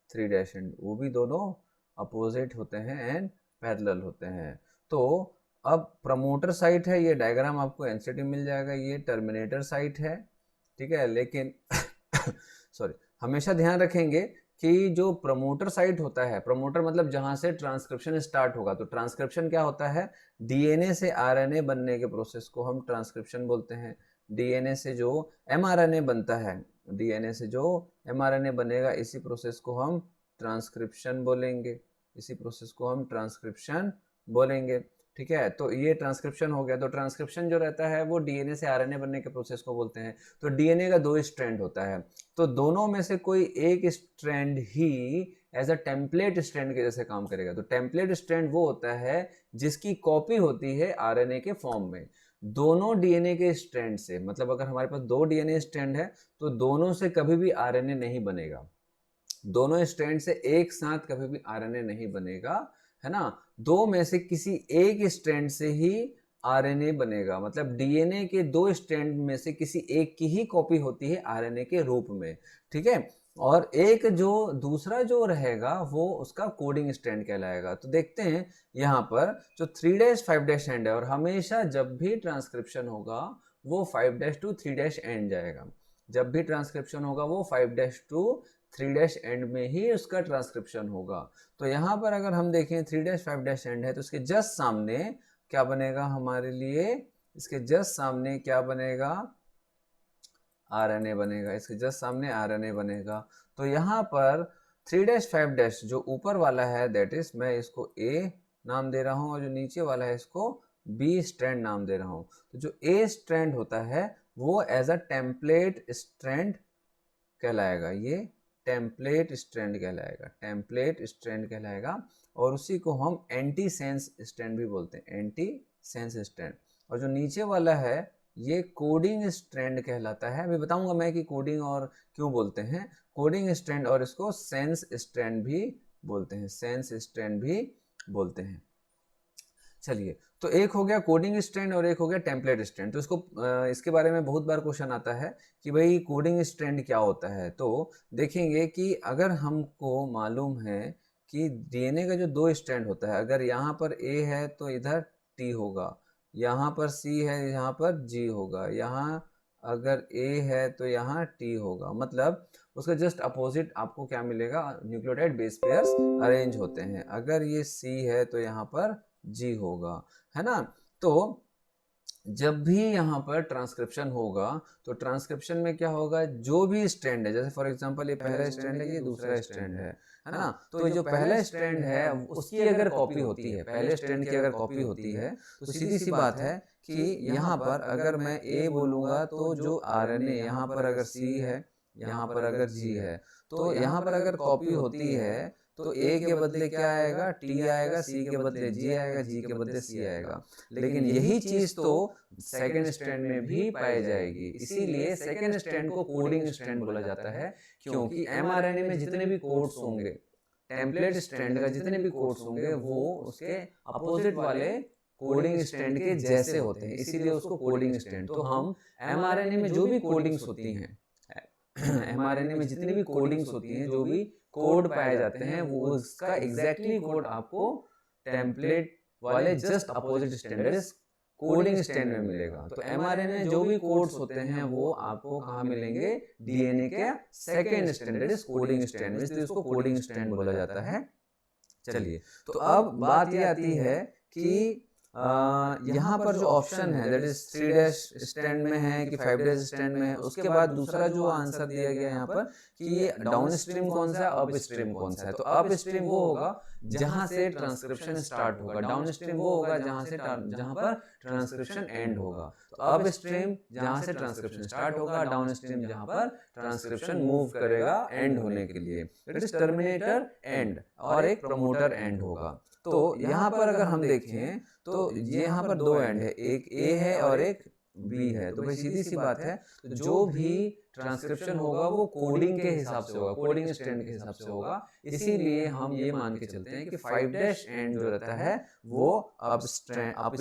3' एंड, वो भी दोनों अपोजिट होते हैं एंड पैरेलल होते हैं। तो अब प्रमोटर साइट है, ये डायग्राम आपको एनसीटी मिल जाएगा, ये टर्मिनेटर साइट है। ठीक है, लेकिन सॉरी, हमेशा ध्यान रखेंगे कि जो प्रमोटर साइट होता है, प्रमोटर मतलब जहां से ट्रांसक्रिप्शन स्टार्ट होगा। तो ट्रांसक्रिप्शन क्या होता है, डीएनए से आरएनए बनने के प्रोसेस को हम ट्रांसक्रिप्शन बोलते हैं। डीएनए से जो एमआरएनए बनता है, डीएनए से जो एमआरएनए बनेगा, इसी प्रोसेस को हम ट्रांसक्रिप्शन बोलेंगे, इसी प्रोसेस को हम ट्रांसक्रिप्शन बोलेंगे। ठीक है, तो ये ट्रांसक्रिप्शन हो गया। तो ट्रांसक्रिप्शन जो रहता है वो डीएनए से आरएनए बनने के प्रोसेस को बोलते हैं। तो डीएनए का 2 स्ट्रैंड होता है, तो दोनों में से कोई एक स्ट्रैंड ही एज अ टेम्पलेट स्ट्रैंड के जैसे काम करेगा। तो टेम्पलेट स्ट्रैंड वो होता है जिसकी कॉपी होती है आरएनए के फॉर्म में। दोनों डीएनए के स्ट्रैंड से, मतलब अगर हमारे पास 2 डीएनए स्ट्रैंड है तो दोनों से कभी भी आरएनए नहीं बनेगा, दोनों स्ट्रैंड से एक साथ कभी भी आरएनए नहीं बनेगा, है ना। दो में से किसी एक स्ट्रैंड से ही आरएनए बनेगा, मतलब डीएनए के 2 स्ट्रैंड में से किसी एक की ही कॉपी होती है आरएनए के रूप में। ठीक है, और एक जो दूसरा जो रहेगा वो उसका कोडिंग स्ट्रैंड कहलाएगा। तो देखते हैं यहाँ पर जो 3' 5' एंड है, और हमेशा जब भी ट्रांसक्रिप्शन होगा वो 5' टू 3' एंड जाएगा। जब भी ट्रांसक्रिप्शन होगा वो 5' टू 3' एंड में ही उसका ट्रांसक्रिप्शन होगा। तो यहाँ पर अगर हम देखें 3' 5' एंड है तो इसके जस्ट सामने क्या बनेगा हमारे लिए, इसके जस्ट सामने क्या बनेगा, आरएनए बनेगा, इसके जस्ट सामने आरएनए बनेगा। तो यहाँ पर 3' 5' जो ऊपर वाला है दैट इज, मैं इसको ए नाम दे रहा हूँ, और जो नीचे वाला है इसको बी स्ट्रैंड नाम दे रहा हूँ। तो जो ए स्ट्रैंड होता है वो एज अ टेम्पलेट स्ट्रैंड कहलाएगा, ये टेम्पलेट स्ट्रैंड कहलाएगा, टेम्पलेट स्ट्रैंड कहलाएगा। और उसी को हम एंटी सेंस स्ट्रैंड भी बोलते हैं, एंटी सेंस स्ट्रैंड। और जो नीचे वाला है ये कोडिंग स्ट्रैंड कहलाता है। अभी बताऊंगा मैं कि कोडिंग और क्यों बोलते हैं, कोडिंग स्ट्रैंड, और इसको सेंस स्ट्रैंड भी बोलते हैं, सेंस स्ट्रैंड भी बोलते हैं। चलिए, तो एक हो गया कोडिंग स्ट्रैंड और एक हो गया टेम्पलेट स्ट्रैंड। तो इसको इसके बारे में बहुत बार क्वेश्चन आता है कि भाई कोडिंग स्ट्रैंड क्या होता है। तो देखेंगे कि अगर हमको मालूम है कि डीएनए का जो दो स्ट्रैंड होता है, अगर यहाँ पर ए है तो इधर टी होगा, यहाँ पर सी है यहाँ पर जी होगा, यहाँ अगर ए है तो यहाँ टी होगा, मतलब उसका जस्ट अपोजिट आपको क्या मिलेगा, न्यूक्लियोटाइड बेस पेयर्स अरेंज होते हैं। अगर ये सी है तो यहाँ पर जी होगा, है ना। तो जब भी यहाँ पर ट्रांसक्रिप्शन होगा तो ट्रांसक्रिप्शन में क्या होगा, जो भी स्ट्रैंड है, जैसे फॉर एग्जांपल ये पहला स्ट्रैंड है, ये दूसरा स्ट्रैंड है ना। तो जो पहला स्ट्रैंड है उसकी अगर कॉपी होती है, पहले स्ट्रैंड की अगर कॉपी होती है, तो सीधी सी बात है कि यहाँ पर अगर मैं ए बोलूँगा तो जो आरएनए यहाँ पर अगर सी है, यहाँ पर अगर जी है, तो यहाँ पर अगर कॉपी होती है तो ए के बदले क्या आएगा, टी आएगा, सी के बदले जी आएगा, जी के बदले सी आएगा। लेकिन यही चीज तो सेकेंड स्ट्रैंड में भी पाई जाएगी, इसीलिए सेकेंड स्ट्रैंड को कोडिंग स्ट्रैंड बोला जाता है। क्योंकि एमआरएनए में जितने भी कोड्स होंगे, टेम्पलेट स्ट्रैंड का जितने भी कोड्स होंगे, वो उसके अपोजिट वाले कोडिंग स्ट्रैंड के जैसे होते हैं, इसीलिए उसको कोडिंग स्ट्रैंड। तो हम एमआरएनए में जो भी कोडिंग्स होती हैं, एमआरएनए में जितनी भी कोडिंग्स होती हैं, जो भी कोड पाए जाते हैं, वो उसका एग्जैक्टली कोड आपको टेम्पलेट वाले just opposite standard coding stand में मिलेगा। तो एमआरएनए जो भी कोड्स होते हैं वो आपको कहाँ मिलेंगे, डीएनए के सेकेंड स्टैंडर्ड कोडिंग स्टैंड में, इसलिए उसको कोडिंग स्टैंड बोला जाता है। चलिए, तो अब बात ये आती है कि यहाँ पर जो ऑप्शन है दैट इज 3 डैश स्टैंड में है कि 5 डैश स्टैंड में है, उसके बाद दूसरा जो आंसर दिया गया यहाँ पर कि ये डाउन स्ट्रीम कौन सा है, अप स्ट्रीम कौन सा है। तो अप स्ट्रीम वो होगा जहां से ट्रांसक्रिप्शन स्टार्ट होगा, डाउन स्ट्रीम वो होगा जहां पर ट्रांसक्रिप्शन एंड होगा। तो अप स्ट्रीम जहां से ट्रांसक्रिप्शन स्टार्ट होगा, डाउन स्ट्रीम जहां पर ट्रांसक्रिप्शन मूव करेगा एंड होने के लिए, दैट इज टर्मिनेटर एंड, और एक प्रमोटर एंड होगा। तो यहाँ पर अगर हम देखें तो ये यहाँ पर दो एंड है, एक ए है और एक बी है। तो भाई सीधी सी बात है, तो जो भी ट्रांसक्रिप्शन होगा वो कोडिंग के हिसाब से होगा, कोडिंग स्ट्रैंड के हिसाब से होगा। इसीलिए हम ये मान के चलते हैं कि 5 डैश एंड जो रहता है वो अप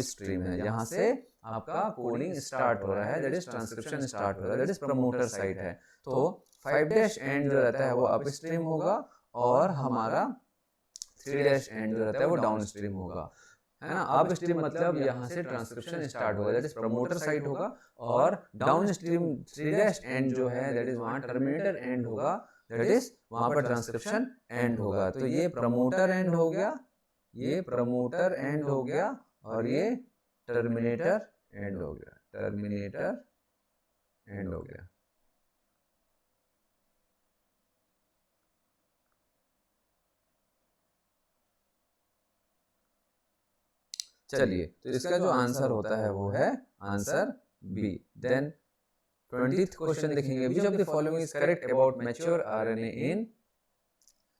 स्ट्रीम है, जहाँ से आपका कोडिंग स्टार्ट हो रहा है, दैट इज ट्रांसक्रिप्शन स्टार्ट हो रहा है, दैट इज प्रमोटर साइट है। तो 5 डैश एंड जो रहता है वो अप स्ट्रीम होगा, और हमारा 3 डैश एंड जो रहता है वो डाउन स्ट्रीम होगा, है ना। अप स्ट्रीम मतलब यहाँ से ट्रांसक्रिप्शन स्टार्ट होगा, दैट इज प्रमोटर साइट होगा, और डाउन स्ट्रीम 3 डैश एंड जो है दैट इज वहाँ टर्मिनेटर एंड होगा, दैट इज वहाँ पर ट्रांसक्रिप्शन एंड होगा। तो ये प्रमोटर एंड हो गया, ये प्रमोटर एंड हो गया, और ये टर्मिनेटर एंड हो गया, टर्मिनेटर एंड हो गया। चलिए, तो इसका जो आंसर होता है वो है answer B. Then 20th question देखेंगे, which of the following is correct about mature RNA in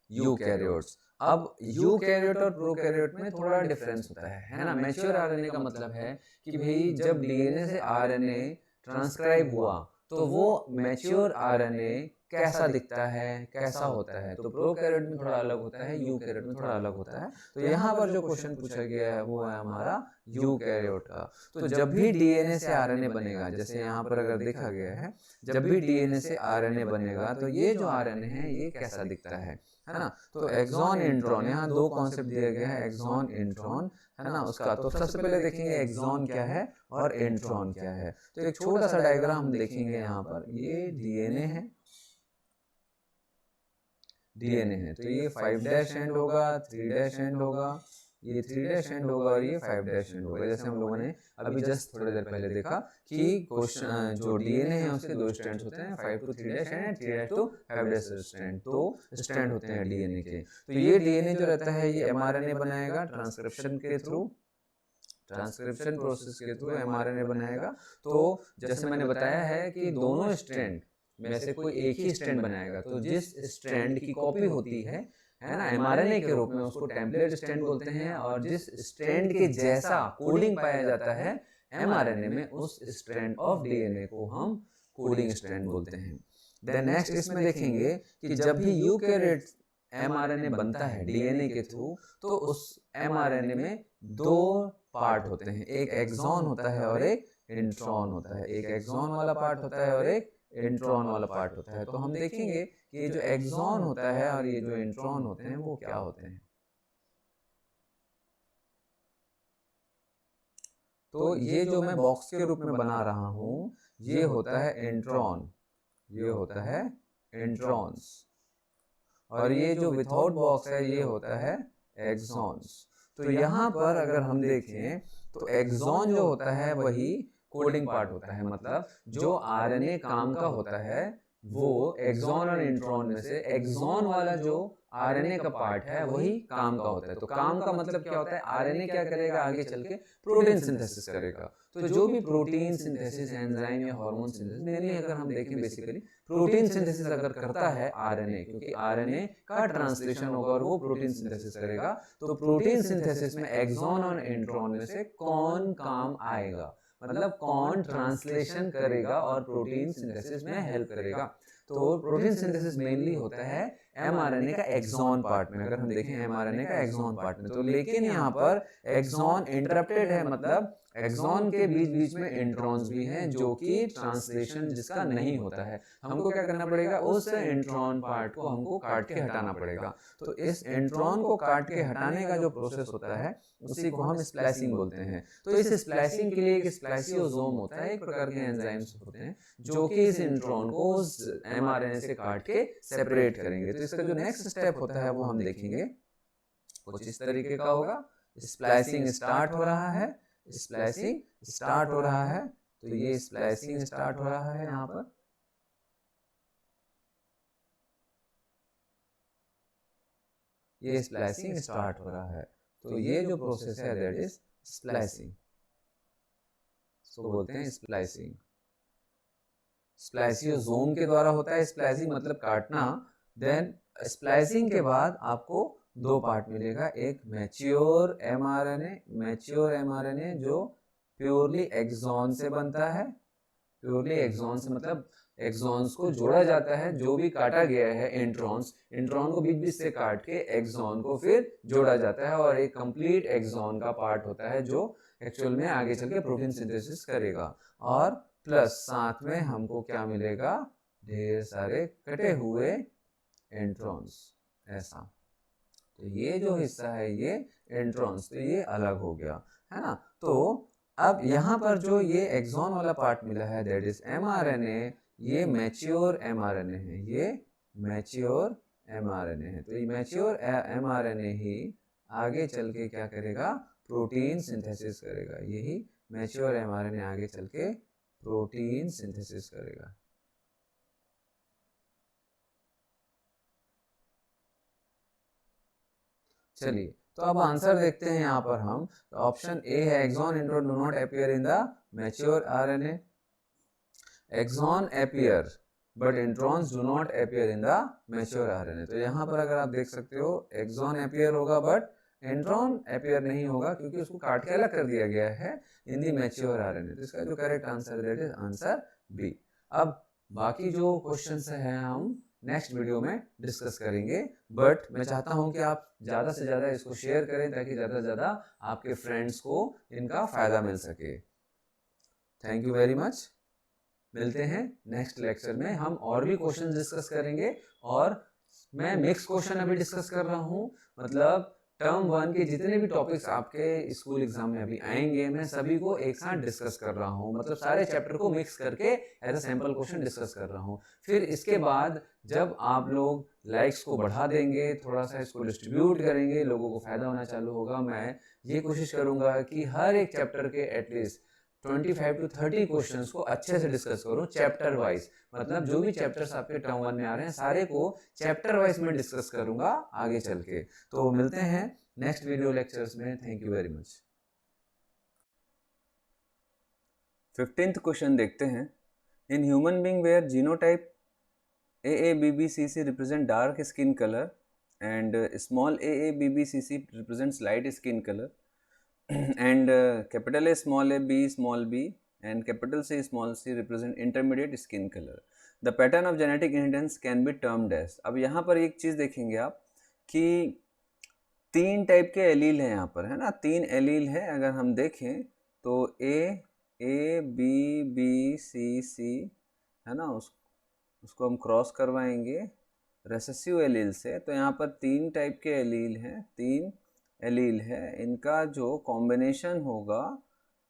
eukaryotes. अब यूकैरियोट और प्रोकैरियोट में थोड़ा डिफरेंस होता है ना। मैच्योर आरएनए का मतलब है कि भाई जब डीएनए से आरएनए ट्रांसक्राइब हुआ तो वो मैच्योर आरएनए कैसा दिखता है, कैसा होता है। तो प्रोकैरियोट में थोड़ा अलग होता है, यूकैरियोट में थोड़ा अलग होता है। तो यहाँ पर जो क्वेश्चन पूछा गया है वो है हमारा यूकैरियोट का। तो जब भी डीएनए से आरएनए बनेगा, जैसे यहाँ पर अगर देखा गया है, जब भी डीएनए से आरएनए बनेगा तो ये जो आरएनए है ये कैसा दिखता है ना। तो एक्सॉन इंट्रॉन, यहाँ दो कॉन्सेप्ट दिया गया है, एक्सॉन इंट्रॉन, है ना उसका। तो सबसे पहले देखेंगे एक्सॉन क्या है और इंट्रॉन क्या है। तो एक छोटा सा डायग्राम हम देखेंगे यहाँ पर, ये डीएनए है, डीएनए है। तो ये 5 डैश एंड होगा, 3 डैश एंड होगा, ये 3 डैश एंड होगा, और ये 5 डैश एंड होगा। जैसे हम लोगों ने अभी जस्ट थोड़ी देर पहले देखा कि क्वेश्चन जो डीएनए है उसके दो स्ट्रैंड्स होते हैं, 5 to 3 dash and 3 dash to 5 dash strand, तो स्ट्रैंड होते हैं डीएनए के। तो ये डीएनए जो रहता है ये एमआरएनए बनाएगा ट्रांसक्रिप्शन के थ्रू, ट्रांसक्रिप्शन प्रोसेस के थ्रू mRNA बनाएगा। तो जैसे मैंने बताया है कि दोनों स्ट्रैंड में से कोई एक ही स्ट्रैंड बनाएगा, तो जिस स्ट्रैंड की कॉपी होती है ना mRNA के रूप में, उसको टेम्पलेट स्ट्रैंड बोलते हैं, और जिस स्ट्रैंड के जैसा कोडिंग पाया जाता है mRNA में, उस स्ट्रैंड ऑफ डीएनए को हम कोडिंग स्ट्रैंड बोलते हैं। देन नेक्स्ट इसमें देखेंगे कि जब भी यूकैरियोट mRNA बनता है डीएनए के थ्रू, तो उस mRNA में दो पार्ट होते हैं, एक एक्सॉन होता है और एक इंट्रॉन होता है। एक एक्सॉन वाला पार्ट होता है और एक इंट्रॉन वाला पार्ट होता है। तो हम देखेंगे कि ये जो एक्सॉन होता है और ये जो इंट्रॉन होते हैं वो क्या होते हैं। तो ये जो मैं बॉक्स के रूप में बना रहा हूँ, ये होता है इंट्रॉन, ये होता है इंट्रॉन्स, और ये जो विथआउट बॉक्स है ये होता है एक्सॉन्स। तो यहाँ पर अगर हम देखें तो एक्सॉन जो होता है वही कोडिंग पार्ट होता है, मतलब जो आरएनए काम का होता है वो एक्सॉन और इंट्रॉन में से एक्सॉन वाला जो आरएनए का पार्ट है वही काम का होता है। तो काम का मतलब क्या होता है, आरएनए क्या करेगा, आगे चल के प्रोटीन सिंथेसिस करेगा। तो जो भी प्रोटीन सिंथेसिस, एंजाइम या हार्मोन सिंथेसिस, मेनली अगर हम देखें बेसिकली प्रोटीन सिंथेसिस अगर करता है आरएनए, क्योंकि आरएनए का ट्रांसलेशन होगा और वो प्रोटीन सिंथेसिस करेगा, तो प्रोटीन सिंथेसिस में एक्सॉन और इंट्रॉन में से कौन काम आएगा, मतलब कौन ट्रांसलेशन करेगा और प्रोटीन सिंथेसिस में हेल्प करेगा। तो प्रोटीन सिंथेसिस मेनली होता है mRNA का एक्सॉन पार्ट में। अगर हम देखें mRNA का एक्सॉन पार्ट में, तो लेकिन यहाँ पर एक्सॉन इंटरप्टेड है, मतलब एक्सॉन के बीच बीच में इंट्रॉन्स भी हैं जो कि ट्रांसलेशन जिसका नहीं होता है। हमको क्या करना पड़ेगा, उस इंट्रॉन पार्ट को हमको काट के हटाना पड़ेगा। तो इस इंट्रॉन को काट के हटाने का जो प्रोसेस होता है उसी को हम स्प्लाइसिंग बोलते हैं। तो इस स्प्लाइसिंग के लिए एक स्प्लाइसियोसोम होता है, एक प्रकार के एंजाइम्स होते हैं जो कि इस इंट्रॉन को उस mRNA से काट के सेपरेट करेंगे। तो इसका जो नेक्स्ट स्टेप होता है वो हम देखेंगे, कुछ इस तरीके का होगा। स्प्लाइसिंग स्टार्ट हो रहा है, स्प्लाइसिंग स्टार्ट हो रहा है, तो ये स्प्लाइसिंग स्टार्ट हो रहा है यहाँ पर। ये स्प्लाइसिंग स्टार्ट हो रहा है, तो ये जो प्रोसेस है दैट इज स्प्लाइसिंग, इसको बोलते हैं स्प्लाइसिंग। स्प्लाइसियोसोम के द्वारा होता है स्प्लाइसिंग, मतलब काटना। देन स्प्लाइसिंग के बाद आपको दो पार्ट मिलेगा, एक मैच्योर mRNA, मैच्योर mRNA जो प्योरली एक्सॉन से बनता है। प्योरली एक्सॉन से मतलब एक्सॉन्स को जोड़ा जाता है, जो भी काटा गया है इंट्रॉन्स, इंट्रॉन को बीच बीच से काट के एक्सॉन को फिर जोड़ा जाता है, और एक कंप्लीट एक्सॉन का पार्ट होता है जो एक्चुअल में आगे चल के प्रोटीन सिंथेसिस करेगा। और प्लस साथ में हमको क्या मिलेगा, ढेर सारे कटे हुए इंट्रॉन्स, ऐसा। तो ये जो हिस्सा है ये इंट्रॉन्स, तो ये अलग हो गया, है ना। तो अब यहाँ पर जो ये एक्सॉन वाला पार्ट मिला है दैट इज mRNA, ये मैच्योर mRNA है, ये मैच्योर mRNA है। तो ये मैच्योर mRNA ही आगे चल के क्या करेगा, प्रोटीन सिंथेसिस करेगा। यही मैच्योर mRNA आगे चल के प्रोटीन सिंथेसिस करेगा। चलिए, तो अब आंसर देखते हैं यहाँ पर हम। ऑप्शन ए है exon intron do not appear in the mature RNA. Exon appear but introns do not appear in the mature RNA. तो यहाँ पर अगर आप देख सकते हो एक्सॉन अपीयर होगा बट इंट्रॉन अपीयर नहीं होगा, क्योंकि उसको काट के अलग कर दिया गया है इन दी मैच्योर आरएनए। तो इसका जो correct answer that is answer B. अब बाकी जो क्वेश्चंस हैं हम नेक्स्ट वीडियो में डिस्कस करेंगे, बट मैं चाहता हूं कि आप ज़्यादा से ज़्यादा इसको शेयर करें ताकि ज़्यादा से ज़्यादा आपके फ्रेंड्स को इनका फ़ायदा मिल सके। Thank you very much. मिलते हैं नेक्स्ट लेक्चर में, हम और भी क्वेश्चन डिस्कस करेंगे। और मैं मिक्स क्वेश्चन अभी डिस्कस कर रहा हूँ, मतलब टर्म 1 के जितने भी टॉपिक्स आपके स्कूल एग्जाम में अभी आएंगे मैं सभी को एक साथ डिस्कस कर रहा हूँ, मतलब सारे चैप्टर को मिक्स करके as a sample question discuss कर रहा हूँ। फिर इसके बाद जब आप लोग लाइक्स को बढ़ा देंगे, थोड़ा सा इसको डिस्ट्रीब्यूट करेंगे, लोगों को फायदा होना चालू होगा, मैं ये कोशिश करूंगा कि हर एक चैप्टर के एटलीस्ट 25 to 30 क्वेश्चंस को अच्छे से डिस्कस करूं चैप्टर वाइज, मतलब जो भी चैप्टर्स आपके टर्म 1 में आ रहे हैं सारे को चैप्टर वाइज में डिस्कस करूंगा आगे चल के। तो मिलते हैं नेक्स्ट वीडियो लेक्चर्स में। Thank you very much. 15th question देखते हैं। In human being where genotype AABBCC represent dark skin color and small AABBCC represents light skin color and capital A small a B and capital C small c represent intermediate skin color. The pattern of genetic inheritance can be termed as। अब यहाँ पर एक चीज़ देखेंगे आप कि 3 type के allele हैं यहाँ पर, है ना, 3 एलील है। अगर हम देखें तो A B B C है ना, उसको हम क्रॉस करवाएंगे रेसेसिव एलील से। तो यहाँ पर 3 टाइप के एलील हैं, 3 एलील है। इनका जो कॉम्बिनेशन होगा,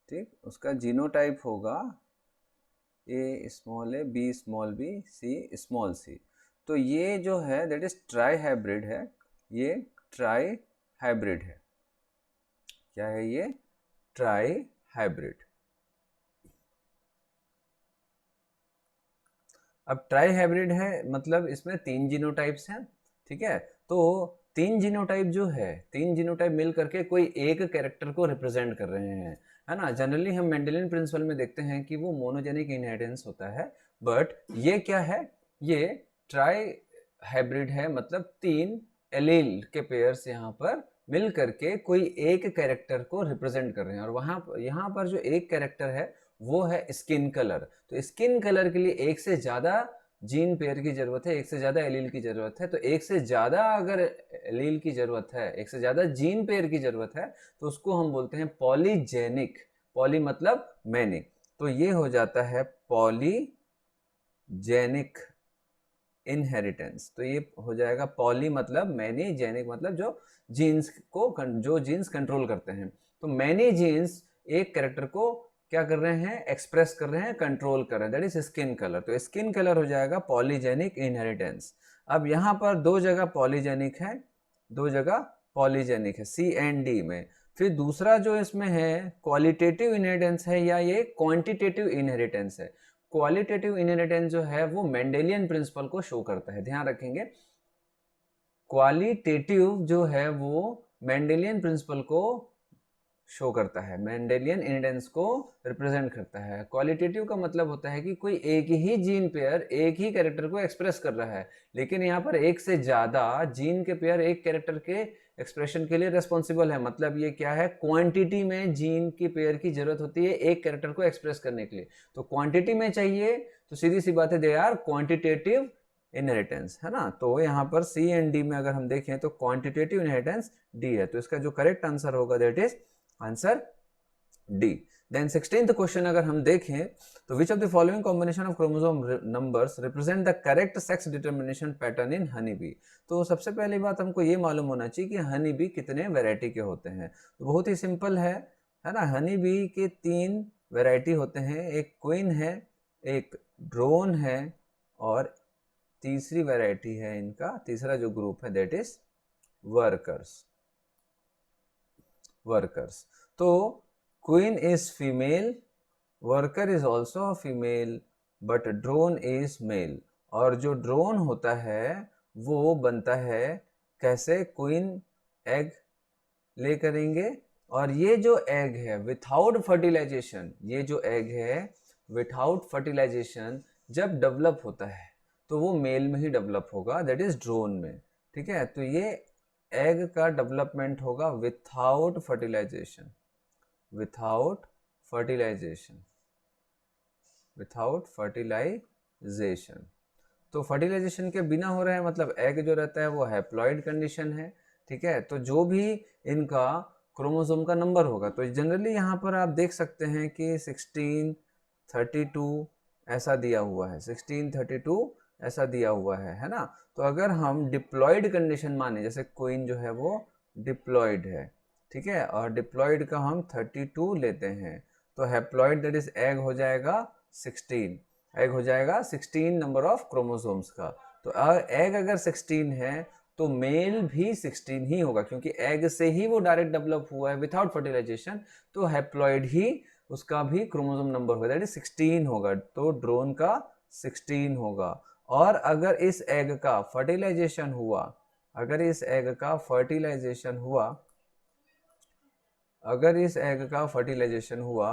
ठीक, उसका जीनोटाइप होगा A small a B small b C small c। तो ये जो है दैट इज ट्राई हाइब्रिड है, ये ट्राई हाइब्रिड है। क्या है ये? Try hybrid. अब ट्राई हाइब्रिड है मतलब इसमें 3 जीनोटाइप्स हैं, ठीक है। तो 3 जीनोटाइप जो है, 3 जीनोटाइप मिल करके कोई एक कैरेक्टर को रिप्रेजेंट कर रहे हैं, है ना। जनरली हम मेंडेलियन प्रिंसिपल में देखते हैं कि वो मोनोजेनिक इनहेरिटेंस होता है, बट ये क्या है, ये ट्राई हाइब्रिड है, मतलब 3 एलील के पेयर्स यहाँ पर मिल करके कोई एक कैरेक्टर को रिप्रेजेंट कर रहे हैं। और यहाँ पर जो एक कैरेक्टर है वो है स्किन कलर। तो स्किन कलर के लिए एक से ज्यादा जीन पेयर की जरूरत है, एक से ज्यादा एलील की जरूरत है। तो एक से ज्यादा अगर एलील की जरूरत है, एक से ज्यादा जीन पेयर की जरूरत है, तो उसको हम बोलते हैं पॉलीजेनिक। पॉली मतलब मैनी, तो ये हो जाता है पॉलीजेनिक इनहेरिटेंस। तो ये हो जाएगा पॉली मतलब मैनी, जेनिक मतलब जो जीन्स कंट्रोल करते हैं। तो मैनी जीन्स एक कैरेक्टर को क्या कर रहे हैं, एक्सप्रेस कर रहे हैं, कंट्रोल कर रहे हैं, दैट इज स्किन कलर। तो स्किन कलर हो जाएगा पॉलीजेनिक इनहेरिटेंस। अब यहाँ पर 2 जगह पॉलीजेनिक है, 2 जगह पॉलीजेनिक है C एंड D में। फिर दूसरा जो इसमें है क्वालिटेटिव इनहेरिटेंस है या ये क्वांटिटेटिव इनहेरिटेंस है। क्वालिटेटिव इनहेरिटेंस जो है वो मेंडेलियन प्रिंसिपल को शो करता है, ध्यान रखेंगे। क्वालिटेटिव जो है वो मेंडेलियन प्रिंसिपल को शो करता है, मेंडेलियन इनहेरिटेंस को रिप्रेजेंट करता है। क्वालिटेटिव का मतलब होता है कि कोई एक ही जीन पेयर एक ही कैरेक्टर को एक्सप्रेस कर रहा है, लेकिन यहाँ पर एक से ज्यादा जीन के पेयर एक कैरेक्टर के एक्सप्रेशन के लिए रेस्पॉन्सिबल है। मतलब ये क्या है, क्वांटिटी में जीन की पेयर की जरूरत होती है एक कैरेक्टर को एक्सप्रेस करने के लिए। तो क्वांटिटी में चाहिए तो सीधी सी बात है, दे आर क्वांटिटेटिव इनहेरिटेंस, है ना। तो यहाँ पर C एंड D में अगर हम देखें तो क्वांटिटेटिव इनहेरिटेंस D है। तो इसका जो करेक्ट आंसर होगा that is answer D। Then 16th question अगर हम देखें तो which of the following combination of chromosome numbers represent the correct sex determination pattern in honey bee. तो सबसे पहली बात हमको ये मालूम होना चाहिए कि हनी बी कितने वैरायटी के होते हैं। तो बहुत ही सिंपल है ना। हनी बी के 3 वैरायटी होते हैं, एक क्वीन है, एक ड्रोन है, और तीसरी वैरायटी है इनका, तीसरा जो ग्रुप है दैट इज वर्कर्स। तो queen is female, worker is also female, but drone is male. और जो ड्रोन होता है वो बनता है कैसे, क्वीन एग ले करेंगे, और ये जो एग है विथआउट फर्टिलाइजेशन, ये जो एग है विथआउट फर्टिलाइजेशन जब डेवलप होता है तो वो मेल में ही डेवलप होगा, दैट इज ड्रोन में, ठीक है। तो ये एग का डेवलपमेंट होगा without fertilization, without fertilization, without fertilization. तो फर्टिलाइजेशन के बिना हो रहा है, मतलब एग जो रहता है वो हैप्लॉइड कंडीशन है, ठीक है। तो जो भी इनका क्रोमोसोम का नंबर होगा, तो जनरली यहाँ पर आप देख सकते हैं कि 16, 32 ऐसा दिया हुआ है, 16, 32 ऐसा दिया हुआ है ना। तो अगर हम डिप्लॉइड कंडीशन माने, जैसे क्वीन जो है वो डिप्लॉइड है, ठीक है, और डिप्लॉइड का हम 32 लेते हैं, तो हैप्लॉइड दैट इज एग हो जाएगा 16, एग हो जाएगा 16 नंबर ऑफ क्रोमोसोम्स का। तो एग अगर 16 है तो मेल भी 16 ही होगा, क्योंकि एग से ही वो डायरेक्ट डेवलप हुआ है विथआउट फर्टिलाइजेशन, तो हैप्लॉइड ही उसका भी क्रोमोसोम नंबर होगा, दैट इज 16 होगा। तो ड्रोन का 16 होगा। और अगर इस एग का फर्टिलाइजेशन हुआ, अगर इस एग का फर्टिलाइजेशन हुआ, अगर इस एग का फर्टिलाइजेशन हुआ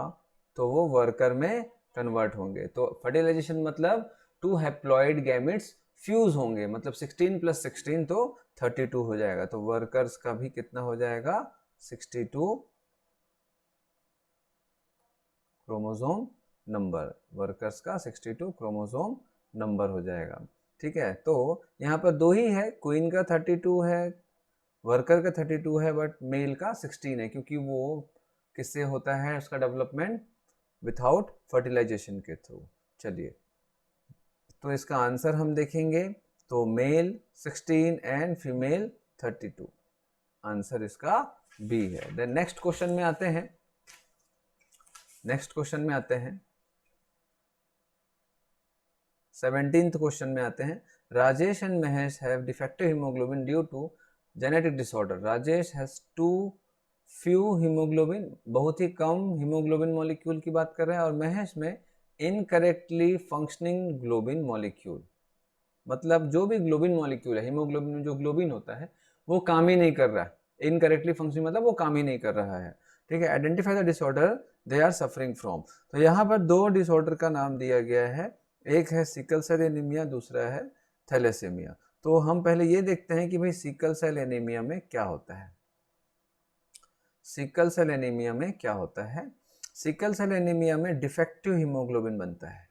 तो वो वर्कर में कन्वर्ट होंगे। तो फर्टिलाइजेशन मतलब 2 हैप्लॉइड गैमेट्स फ्यूज होंगे, मतलब 16 + 16 तो 32 हो जाएगा। तो वर्कर्स का भी कितना हो जाएगा, 62 क्रोमोसोम नंबर, वर्कर्स का 62 क्रोमोसोम नंबर हो जाएगा। ठीक है, तो यहाँ पर दो ही है, क्वीन का 32 है, वर्कर का 32 है, बट मेल का 16 है, क्योंकि वो किससे होता है उसका डेवलपमेंट, विथआउट फर्टिलाइजेशन के थ्रू। चलिए, तो इसका आंसर हम देखेंगे, तो मेल 16 एंड फीमेल 32, आंसर इसका बी है। देन नेक्स्ट क्वेश्चन में आते हैं, नेक्स्ट क्वेश्चन में आते हैं, 17th क्वेश्चन में आते हैं। Rajesh and Mahesh have defective haemoglobin due to genetic disorder. Rajesh has too few haemoglobin, बहुत ही कम हीमोग्लोबिन मॉलिक्यूल की बात कर रहे हैं, और महेश में इनकरेक्टली फंक्शनिंग ग्लोबिन मॉलिक्यूल, मतलब जो भी ग्लोबिन मॉलिक्यूल है, हीमोग्लोबिन में जो ग्लोबिन होता है वो काम ही नहीं कर रहा है। इनकरेक्टली फंक्शनिंग मतलब वो काम ही नहीं कर रहा है। ठीक है, identify the disorder they are suffering from. तो यहाँ पर दो डिसऑर्डर का नाम दिया गया है, एक है सिकल सेल एनीमिया, दूसरा है थैलेसीमिया। तो हम पहले ये देखते हैं कि भाई सिकल सेल एनीमिया में क्या होता है। सिकल सेल एनीमिया में क्या होता है, सिकल सेल एनीमिया में डिफेक्टिव हीमोग्लोबिन बनता है,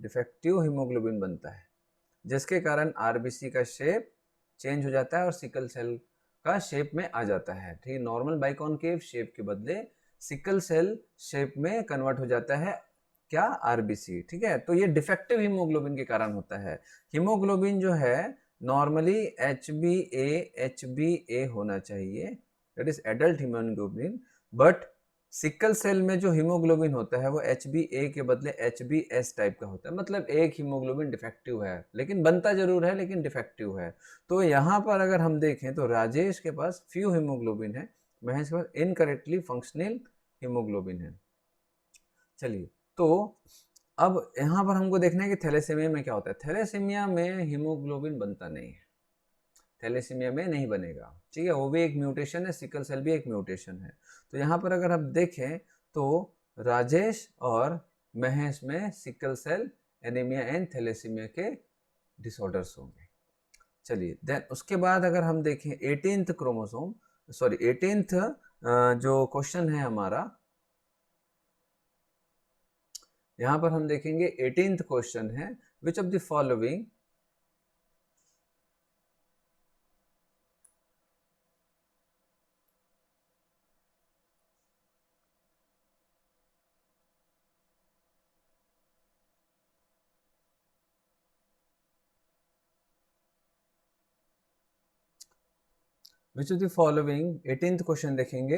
डिफेक्टिव हीमोग्लोबिन बनता है, जिसके कारण आरबीसी का शेप चेंज हो जाता है और सिकल सेल का शेप में आ जाता है। ठीक है, नॉर्मल बाइकॉनकेव शेप के बदले सिकल सेल शेप में कन्वर्ट हो जाता है क्या, आरबीसी। ठीक है, तो ये डिफेक्टिव हीमोग्लोबिन के कारण होता है। हीमोग्लोबिन जो है नॉर्मली HbA होना चाहिए, that is adult haemoglobin, but sickle cell में जो हीमोग्लोबिन होता है वो HbA के बदले HbS टाइप का होता है, मतलब एक हीमोग्लोबिन डिफेक्टिव है, लेकिन बनता जरूर है लेकिन डिफेक्टिव है। तो यहाँ पर अगर हम देखें तो राजेश के पास फ्यू हीमोग्लोबिन है, महेश के पास इनकरेक्टली फंक्शनल हीमोग्लोबिन है। चलिए, तो अब यहाँ पर हमको देखना है कि थैलेसीमिया में क्या होता है। थैलेसीमिया में हीमोग्लोबिन बनता नहीं है, थैलेसीमिया में नहीं बनेगा। ठीक है, वो भी एक म्यूटेशन है, सिकल सेल भी एक म्यूटेशन है। तो यहाँ पर अगर हम देखें तो राजेश और महेश में sickle cell anaemia and thalassaemia के डिसऑर्डर्स होंगे। चलिए, देन उसके बाद अगर हम देखें 18th क्रोमोसोम, सॉरी 18th जो क्वेश्चन है हमारा, यहाँ पर हम देखेंगे 18th क्वेश्चन है, which of the following which of the following, 18th question देखेंगे,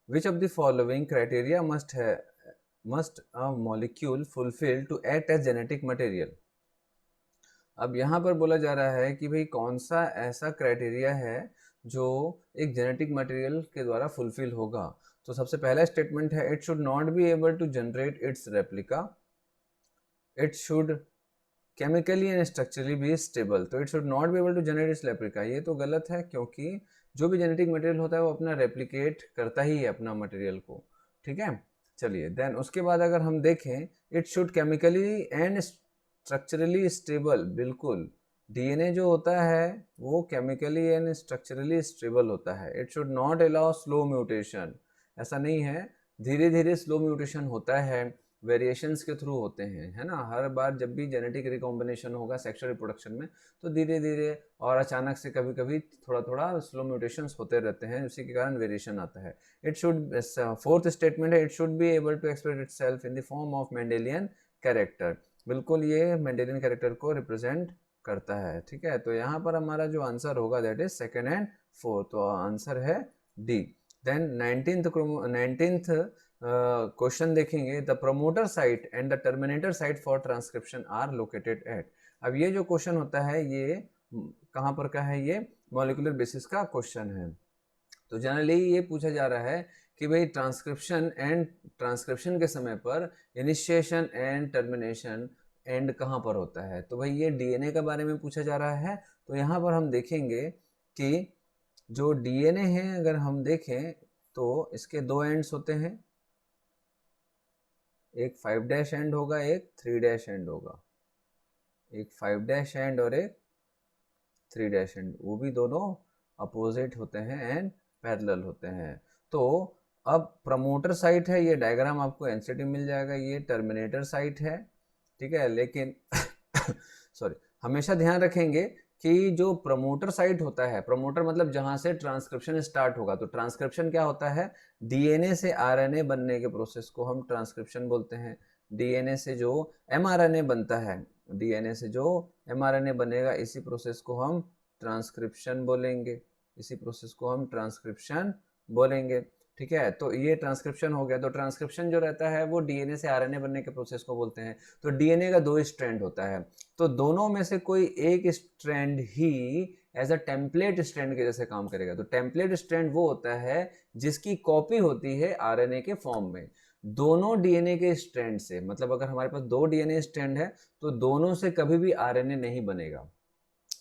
which of the following criteria must a molecule fulfil to act as genetic material. अब यहाँ पर बोला जा रहा है कि भाई कौन सा ऐसा क्राइटेरिया है जो एक जेनेटिक मटेरियल के द्वारा फुलफिल होगा। तो सबसे पहला स्टेटमेंट है, it should not be able to generate its replica, it should chemically and structurally भी स्टेबल। तो it should not be able to generate its replica, ये तो गलत है, क्योंकि जो भी जेनेटिक मटेरियल होता है वो अपना रेप्लिकेट करता ही है अपना मटेरियल को। ठीक है, चलिए, देन उसके बाद अगर हम देखें, it should chemically and structurally stable, बिल्कुल डीएनए जो होता है वो केमिकली एंड स्ट्रक्चरली स्टेबल होता है। It should not allow slow mutation, ऐसा नहीं है, धीरे धीरे स्लो म्यूटेशन होता है, वेरिएशंस के थ्रू होते हैं, है ना। हर बार जब भी जेनेटिक रिकॉम्बिनेशन होगा सेक्सुअल रिप्रोडक्शन में, तो धीरे धीरे और अचानक से कभी कभी थोड़ा थोड़ा स्लो म्यूटेशंस होते रहते हैं, उसी के कारण वेरिएशन आता है। इट शुड, फोर्थ स्टेटमेंट है, it should be able to express itself in the form of Mendelian character, बिल्कुल ये मेंडेलियन कैरेक्टर को रिप्रेजेंट करता है। ठीक है, तो यहाँ पर हमारा जो आंसर होगा that is second and fourth, तो आंसर है डी। देन 19th क्वेश्चन देखेंगे, the promoter site and the terminator site for transcription are located at. अब ये जो क्वेश्चन होता है ये कहाँ पर का है, ये मॉलिक्यूलर बेसिस का क्वेश्चन है। तो जनरली ये पूछा जा रहा है कि भाई ट्रांसक्रिप्शन के समय पर इनिशिएशन एंड टर्मिनेशन एंड कहाँ पर होता है। तो भाई ये डीएनए के बारे में पूछा जा रहा है। तो यहाँ पर हम देखेंगे कि जो डीएनए है अगर हम देखें तो इसके दो एंड्स होते हैं, एक 5' एंड होगा, एक 3' एंड होगा, एक 5' एंड और एक 3' एंड, वो भी दोनों अपोजिट होते हैं एंड पैरेलल होते हैं। तो अब प्रमोटर साइट है, ये डायग्राम आपको एनसीटी मिल जाएगा, ये टर्मिनेटर साइट है, ठीक है। लेकिन सॉरी, हमेशा ध्यान रखेंगे कि जो प्रमोटर साइट होता है, प्रमोटर मतलब जहां से ट्रांसक्रिप्शन स्टार्ट होगा, तो ट्रांसक्रिप्शन क्या होता है, डीएनए से आरएनए बनने के प्रोसेस को हम ट्रांसक्रिप्शन बोलते हैं। डीएनए से जो एमआरएनए बनता है, डीएनए से जो एमआरएनए बनेगा, इसी प्रोसेस को हम ट्रांसक्रिप्शन बोलेंगे, इसी प्रोसेस को हम ट्रांसक्रिप्शन बोलेंगे, ठीक है। तो ये ट्रांसक्रिप्शन हो गया। तो ट्रांसक्रिप्शन जो रहता है वो डीएनए से आरएनए बनने के प्रोसेस को बोलते हैं। तो डीएनए का 2 स्ट्रैंड होता है, तो दोनों में से कोई एक स्ट्रैंड ही एज अ टेम्पलेट स्ट्रैंड के जैसे काम करेगा। तो टेम्पलेट स्ट्रैंड वो होता है जिसकी कॉपी होती है आरएनए के फॉर्म में। दोनों डीएनए के स्ट्रैंड से, मतलब अगर हमारे पास 2 डीएनए स्ट्रैंड है तो दोनों से कभी भी आरएनए नहीं बनेगा,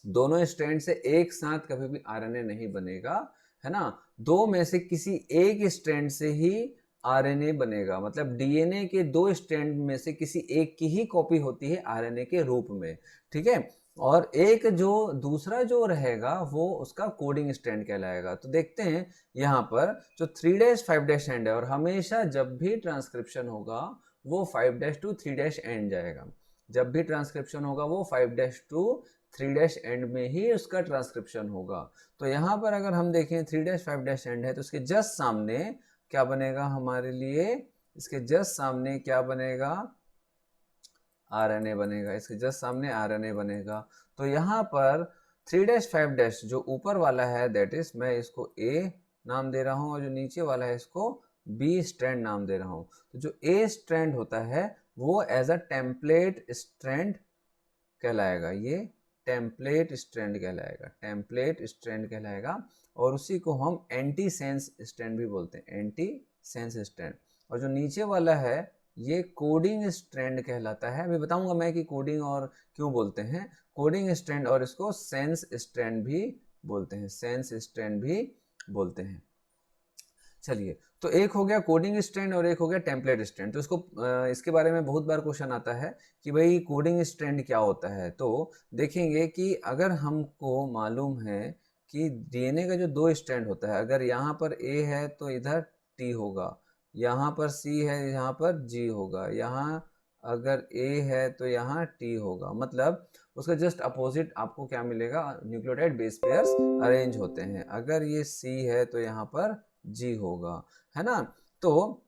दोनों स्ट्रैंड से एक साथ कभी भी आरएनए नहीं बनेगा, है ना। दो में से किसी एक स्ट्रैंड से ही आरएनए बनेगा, मतलब डीएनए के 2 स्ट्रैंड में से किसी एक की ही कॉपी होती है आरएनए के रूप में, ठीक है। और एक जो दूसरा जो रहेगा वो उसका कोडिंग स्ट्रैंड कहलाएगा। तो देखते हैं यहाँ पर जो 3' 5' एंड है, और हमेशा जब भी ट्रांसक्रिप्शन होगा वो 5' to 3' एंड जाएगा, जब भी ट्रांसक्रिप्शन होगा वो 5' to 3' एंड में ही उसका ट्रांसक्रिप्शन होगा। तो यहाँ पर अगर हम देखें 3' 5' एंड है, तो इसके जस्ट सामने क्या बनेगा हमारे लिए, इसके जस्ट सामने क्या बनेगा, आरएनए बनेगा, इसके जस्ट सामने आरएनए बनेगा। तो यहाँ पर 3' 5' जो ऊपर वाला है दैट इज, मैं इसको ए नाम दे रहा हूँ, और जो नीचे वाला है इसको बी स्ट्रैंड नाम दे रहा हूँ। तो जो ए स्ट्रैंड होता है वो एज अ टेम्पलेट स्ट्रैंड कहलाएगा, ये टेम्पलेट स्ट्रैंड कहलाएगा, टेम्पलेट स्ट्रैंड कहलाएगा। और उसी को हम एंटी सेंस स्ट्रैंड भी बोलते हैं, एंटी सेंस स्ट्रैंड। और जो नीचे वाला है ये कोडिंग स्ट्रैंड कहलाता है। अभी बताऊंगा मैं कि कोडिंग और क्यों बोलते हैं कोडिंग स्ट्रैंड, और इसको सेंस स्ट्रैंड भी बोलते हैं, सेंस स्ट्रैंड भी बोलते हैं। चलिए, तो एक हो गया कोडिंग स्ट्रैंड और एक हो गया टेम्पलेट स्ट्रैंड। तो इसको इसके बारे में बहुत बार क्वेश्चन आता है कि भाई कोडिंग स्ट्रैंड क्या होता है। तो देखेंगे कि अगर हमको मालूम है कि डीएनए का जो 2 स्ट्रैंड होता है, अगर यहाँ पर ए है तो इधर टी होगा, यहाँ पर सी है यहाँ पर जी होगा, यहाँ अगर ए है तो यहाँ टी होगा, मतलब उसका जस्ट अपोजिट आपको क्या मिलेगा, न्यूक्लियोटाइड बेस पेयर्स अरेंज होते हैं। अगर ये सी है तो यहाँ पर जी होगा, है ना। तो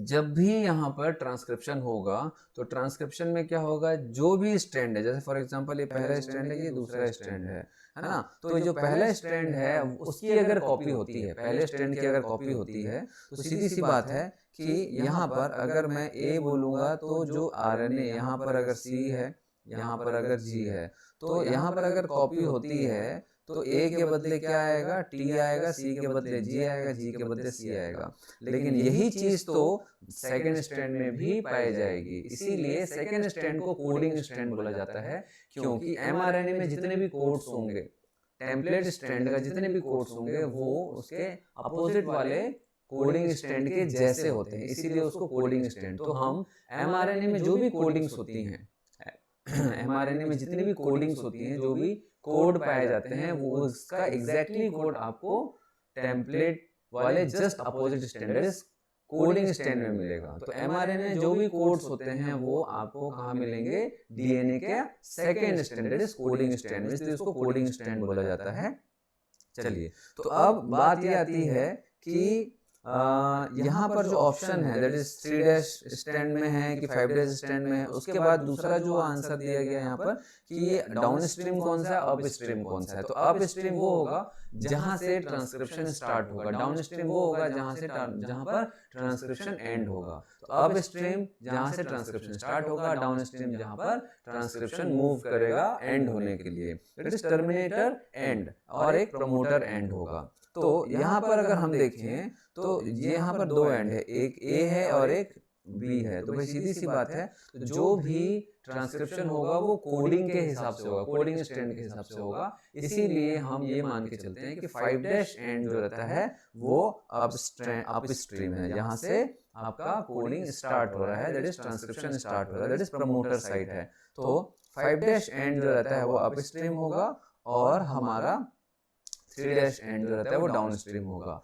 जब भी यहाँ पर ट्रांसक्रिप्शन होगा तो ट्रांसक्रिप्शन में क्या होगा, जो भी स्ट्रैंड है, जैसे फॉर एग्जांपल ये पहला स्ट्रैंड है, ये दूसरा स्ट्रैंड है ना। तो जो पहला स्ट्रैंड है उसकी अगर कॉपी होती है, पहले स्ट्रैंड की अगर कॉपी होती है, तो सीधी सी बात है कि यहाँ पर अगर मैं ए बोलूंगा तो जो आरएनए यहाँ पर अगर सी है, यहाँ पर अगर जी है, तो यहाँ पर अगर कॉपी होती है तो ए के बदले क्या आएगा, टी आएगा, सी के बदले जी आएगा, जी के बदले सी आएगा। लेकिन यही चीज तो सेकेंड स्ट्रैंड में भी पाई जाएगी, इसीलिए सेकेंड स्ट्रैंड को कोडिंग स्ट्रैंड बोला जाता है। क्योंकि एमआरएनए में जितने भी कोड्स होंगे, टेम्पलेट स्ट्रैंड का जितने भी कोड्स होंगे वो उसके अपोजिट वाले कोडिंग स्ट्रैंड के जैसे होते हैं, इसीलिए उसको कोडिंग स्ट्रैंड। तो हम एमआरएनए में जो भी कोडिंग्स होती हैं, एमआरएनए में जितनी भी कोडिंग्स होती हैं, जो भी कोड पाए जाते हैं, वो उसका एग्जैक्टली कोड आपको टेम्पलेट वाले just opposite standard coding strand में मिलेगा। तो एमआरएनए जो भी कोड्स होते हैं वो आपको कहाँ मिलेंगे, डीएनए के सेकेंड स्टैंडर्ड कोडिंग स्ट्रैंड में, इसलिए उसको कोडिंग स्ट्रैंड बोला जाता है। चलिए, तो अब बात ये आती है कि यहाँ पर जो ऑप्शन है दैट इज 3' स्ट्रैंड में है कि 5' स्ट्रैंड में है, उसके बाद दूसरा जो आंसर दिया गया यहाँ पर कि ये डाउन स्ट्रीम कौन सा है, अप स्ट्रीम कौन सा है। तो अप स्ट्रीम वो होगा जहां से ट्रांसक्रिप्शन स्टार्ट होगा, डाउन स्ट्रीम वो होगा जहां पर ट्रांसक्रिप्शन एंड होगा। तो अप स्ट्रीम जहां से ट्रांसक्रिप्शन स्टार्ट होगा, डाउन स्ट्रीम जहां पर ट्रांसक्रिप्शन मूव करेगा एंड होने के लिए, दैट इज टर्मिनेटर एंड और एक प्रमोटर एंड होगा। तो यहाँ पर अगर हम देखें तो ये यहाँ पर 2 एंड है, एक ए है और एक बी है। तो भाई सीधी सी बात है, तो जो भी ट्रांसक्रिप्शन होगा वो कोडिंग के हिसाब से होगा, कोडिंग स्ट्रैंड के हिसाब से होगा। इसीलिए हम ये मान के चलते हैं कि 5' एंड जो रहता है वो अपस्ट्रीम है, जहाँ से आपका कोडिंग स्टार्ट हो रहा है, दैट इज ट्रांसक्रिप्शन स्टार्ट हो रहा है, दैट इज प्रमोटर साइट है। तो 5' एंड जो रहता है वो अपस्ट्रीम होगा और हमारा 3' एंड जो रहता है वो डाउनस्ट्रीम होगा,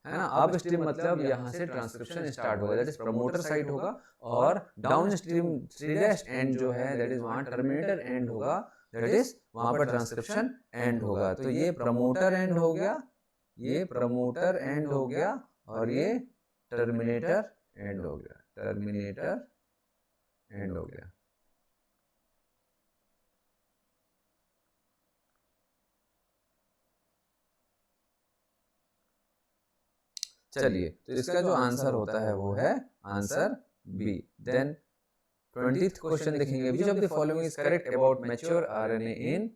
है ना। अप स्ट्रीम मतलब यहाँ से ट्रांसक्रिप्शन स्टार्ट होगा, दैट इज प्रमोटर साइट होगा, और डाउन स्ट्रीम 3' एंड जो है दैट इज वहाँ टर्मिनेटर एंड होगा, दैट इज वहाँ पर ट्रांसक्रिप्शन एंड होगा। तो ये प्रमोटर एंड हो गया, ये प्रमोटर एंड हो गया, और ये टर्मिनेटर एंड हो गया, टर्मिनेटर एंड हो गया। चलिए, तो इसका जो आंसर होता है वो है answer B. Then 20th question देखेंगे, which of the following is correct about mature RNA in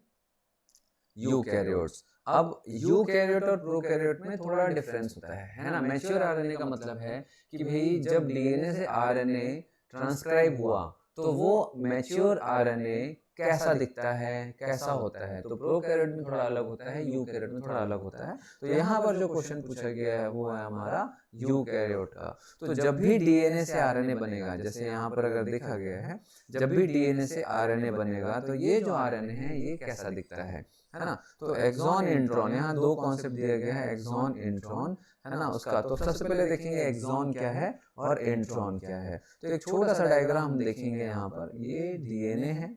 eukaryotes. अब यूकैरियोट और प्रोकैरियोट में थोड़ा डिफरेंस होता है ना। मैच्योर आरएनए का मतलब है कि भाई जब डीएनए से आरएनए ट्रांसक्राइब हुआ तो वो मैच्योर आरएनए कैसा दिखता है, कैसा होता है। तो प्रोकैरियोट में थोड़ा अलग होता है, यूकैरियोट में थोड़ा अलग होता है। तो यहाँ पर जो क्वेश्चन पूछा गया है वो है हमारा यूकैरियोट का। तो जब भी डीएनए से आरएनए बनेगा, जैसे यहाँ पर अगर देखा गया है, जब भी डीएनए से आरएनए बनेगा तो ये जो आरएनए है ये कैसा दिखता है ना। तो एक्सॉन इंट्रॉन, यहाँ दो कॉन्सेप्ट दिए गए हैं, एक्सॉन इंट्रॉन, है ना उसका। तो सबसे पहले देखेंगे एक्सॉन क्या है और इंट्रॉन क्या है। तो एक छोटा सा डायग्राम हम देखेंगे यहाँ पर, ये डीएनए है,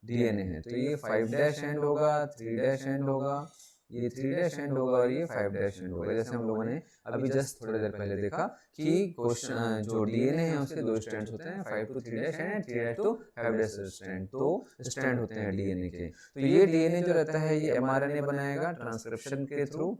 डीएनए है। तो ये 5' एंड होगा, 3' एंड होगा, ये 3' एंड होगा और ये 5' एंड होगा। जैसे हम लोगों ने अभी जस्ट थोड़ी देर पहले देखा कि क्वेश्चन जो डीएनए है उसके दो स्ट्रैंड्स होते हैं, 5 to 3' एंड 3' to 5' स्ट्रैंड, तो स्ट्रैंड होते हैं डीएनए के। तो ये डीएनए जो रहता है ये एमआरएनए बनाएगा ट्रांसक्रिप्शन के थ्रू,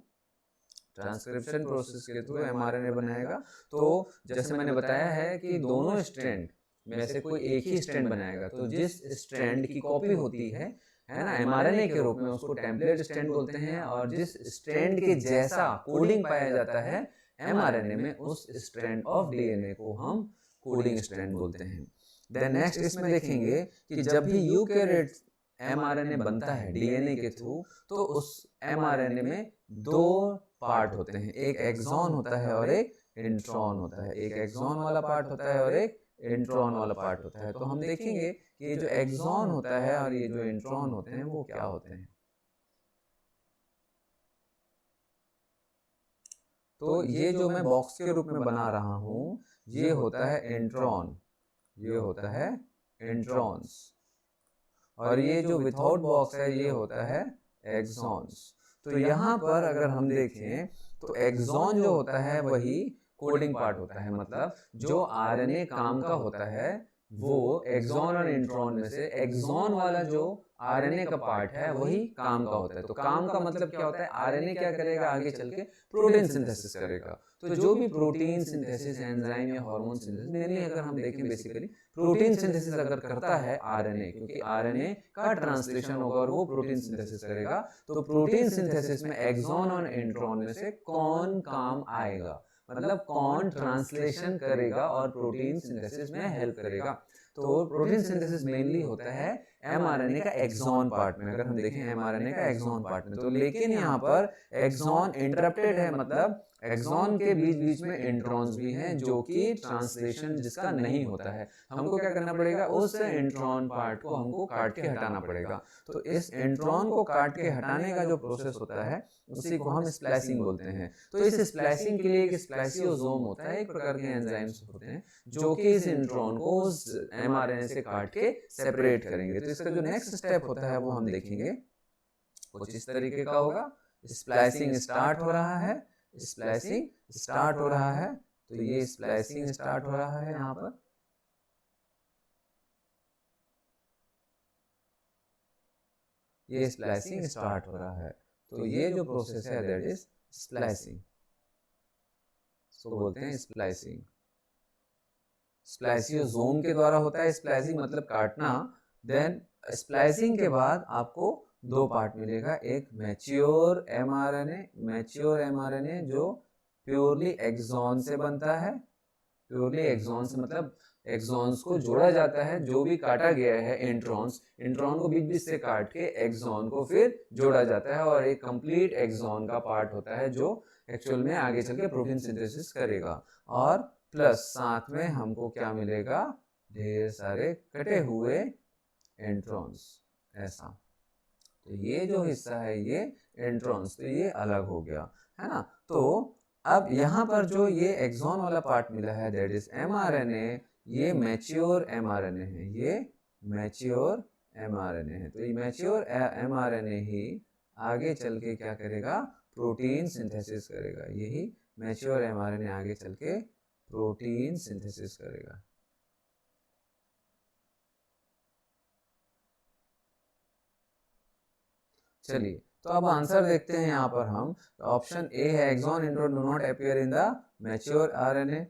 ट्रांसक्रिप्शन प्रोसेस के थ्रू एमआरएनए बनाएगा। तो जैसे मैंने बताया है कि दोनों स्ट्रैंड में से कोई एक ही स्ट्रैंड बनाएगा, तो जिस स्ट्रैंड की कॉपी होती है ना एमआरएनए के रूप में, उसको टेम्पलेट स्ट्रैंड बोलते हैं। और जिस स्ट्रैंड के जैसा कोडिंग पाया जाता है एमआरएनए में, उस स्ट्रैंड ऑफ डीएनए को हम कोडिंग स्ट्रैंड बोलते हैं। देन नेक्स्ट इसमें देखेंगे कि जब भी यूकैरियोट एमआरएनए बनता है डीएनए के थ्रू, तो उस एमआरएनए में दो पार्ट होते हैं, एक एक्सॉन होता है और एक इंट्रॉन होता है। एक एक्सॉन वाला पार्ट होता है और एक इंट्रॉन वाला पार्ट होता है। तो हम देखेंगे कि ये जो एक्सॉन होता है और ये जो इंट्रॉन होते हैं वो क्या होते हैं। तो ये जो मैं बॉक्स के रूप में बना रहा हूं ये होता है इंट्रॉन, ये होता है इंट्रॉन्स, और ये जो विथआउट बॉक्स है ये होता है एक्सॉन्स। तो यहाँ पर अगर हम देखें तो एक्सॉन जो होता है वही कोडिंग पार्ट होता है, मतलब जो आरएनए काम का होता है वो एक्सॉन और इंट्रॉन में से एक्सॉन वाला जो आरएनए का पार्ट है वही काम का होता है। तो काम का मतलब क्या होता है, आरएनए क्या करेगा आगे चल के, प्रोटीन सिंथेसिस करेगा। तो जो भी प्रोटीन सिंथेसिस, एंजाइम या हार्मोन सिंथेसिस, मेनली अगर हम देखें बेसिकली प्रोटीन सिंथेसिस अगर करता है आरएनए, क्योंकि आरएनए का ट्रांसलेशन होगा और वो प्रोटीन सिंथेसिस करेगा। तो प्रोटीन सिंथेसिस में एक्सॉन और इंट्रॉन में से कौन काम आएगा, मतलब कौन ट्रांसलेशन करेगा और प्रोटीन सिंथेसिस में हेल्प करेगा। तो प्रोटीन सिंथेसिस मेनली होता है एमआरएनए का एक्सॉन पार्ट में, अगर हम देखें एमआरएनए का एक्सॉन पार्ट में। तो लेकिन यहाँ पर एक्सॉन इंटरप्टेड है, मतलब एक्सॉन के बीच बीच में इंट्रॉन्स भी हैं जो कि ट्रांसलेशन जिसका नहीं होता है। हमको क्या करना पड़ेगा, उस इंट्रॉन पार्ट को हमको काट के हटाना पड़ेगा। तो इस इंट्रॉन को काट के हटाने का जो प्रोसेस होता है उसी को हम स्प्लाइसिंग बोलते हैं। तो इस स्प्लाइसिंग के लिए एक स्प्लाइसियोसोम होता है, एक प्रकार के एंजाइम्स होते हैं जो कि इस इंट्रॉन को उस एमआरएनए से काट के सेपरेट करेंगे। तो इसका जो नेक्स्ट स्टेप होता है वो हम देखेंगे कुछ इस तरीके का होगा। स्प्लाइसिंग स्टार्ट हो रहा है, स्प्लाइसिंग स्टार्ट हो रहा है। तो ये स्प्लाइसिंग स्टार्ट हो रहा है यहाँ पर, ये स्प्लाइसिंग स्टार्ट हो रहा है। तो ये जो प्रोसेस है दैट इज स्प्लाइसिंग, इसको बोलते हैं स्प्लाइसिंग। स्प्लाइसियोसोम के द्वारा होता है स्प्लाइसिंग, मतलब काटना। देन स्प्लाइसिंग के बाद आपको दो पार्ट मिलेगा, एक मैच्योर एमआरएनए, मैच्योर एमआरएनए जो प्योरली एक्सॉन से बनता है। प्योरली एक्सॉन से मतलब एक्सॉन्स को जोड़ा जाता है, जो भी काटा गया है इंट्रॉन्स, इंट्रॉन को बीच बीच से काट के एक्सॉन को फिर जोड़ा जाता है और एक कंप्लीट एक्सॉन का पार्ट होता है जो एक्चुअल में आगे चल के प्रोटीन सिंथेसिस करेगा। और प्लस साथ में हमको क्या मिलेगा, ढेर सारे कटे हुए इंट्रॉन्स, ऐसा। तो ये जो हिस्सा है ये इंट्रॉन्स, तो ये अलग हो गया, है ना। तो अब यहाँ पर जो ये एक्सॉन वाला पार्ट मिला है दैट इज mRNA, ये मैच्योर mRNA है, ये मैच्योर mRNA है। तो ये मैच्योर mRNA ही आगे चल के क्या करेगा, प्रोटीन सिंथेसिस करेगा। यही मैच्योर mRNA आगे चल के प्रोटीन सिंथेसिस करेगा। चलिए तो अब आंसर देखते हैं यहाँ पर हम। ऑप्शन ए है exon intron do not appear in the mature RNA.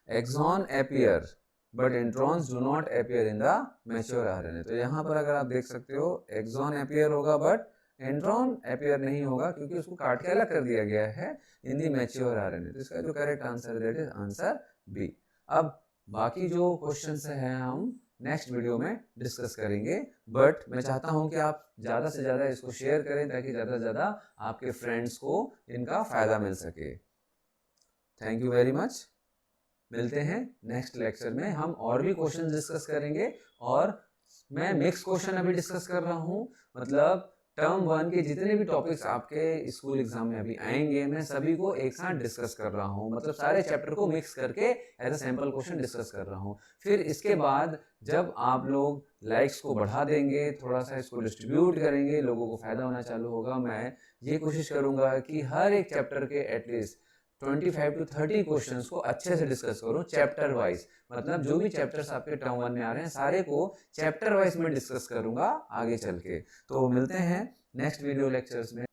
Exon appear but introns do not appear in the mature RNA. तो यहाँ पर अगर आप देख सकते हो एक्सॉन अपीयर होगा बट इंट्रॉन अपीयर नहीं होगा, क्योंकि उसको काट के अलग कर दिया गया है इन दी मैच्योर आरएनए। तो इसका जो correct answer that is answer B. अब बाकी जो क्वेश्चंस हैं हम नेक्स्ट वीडियो में डिस्कस करेंगे, बट मैं चाहता हूं कि आप ज़्यादा से ज़्यादा इसको शेयर करें ताकि ज़्यादा से ज़्यादा आपके फ्रेंड्स को इनका फ़ायदा मिल सके। Thank you very much. मिलते हैं नेक्स्ट लेक्चर में, हम और भी क्वेश्चन डिस्कस करेंगे। और मैं मिक्स क्वेश्चन अभी डिस्कस कर रहा हूँ, मतलब टर्म 1 के जितने भी टॉपिक्स आपके स्कूल एग्जाम में अभी आएंगे मैं सभी को एक साथ डिस्कस कर रहा हूँ, मतलब सारे चैप्टर को मिक्स करके as a sample question discuss कर रहा हूँ। फिर इसके बाद जब आप लोग लाइक्स को बढ़ा देंगे, थोड़ा सा इसको डिस्ट्रीब्यूट करेंगे, लोगों को फायदा होना चालू होगा, मैं ये कोशिश करूंगा कि हर एक चैप्टर के एटलीस्ट 25 to 30 क्वेश्चंस को अच्छे से डिस्कस करूं चैप्टर वाइज। मतलब जो भी चैप्टर्स आपके टर्म 1 में आ रहे हैं सारे को चैप्टर वाइज में डिस्कस करूंगा आगे चल के। तो मिलते हैं नेक्स्ट वीडियो लेक्चर्स में।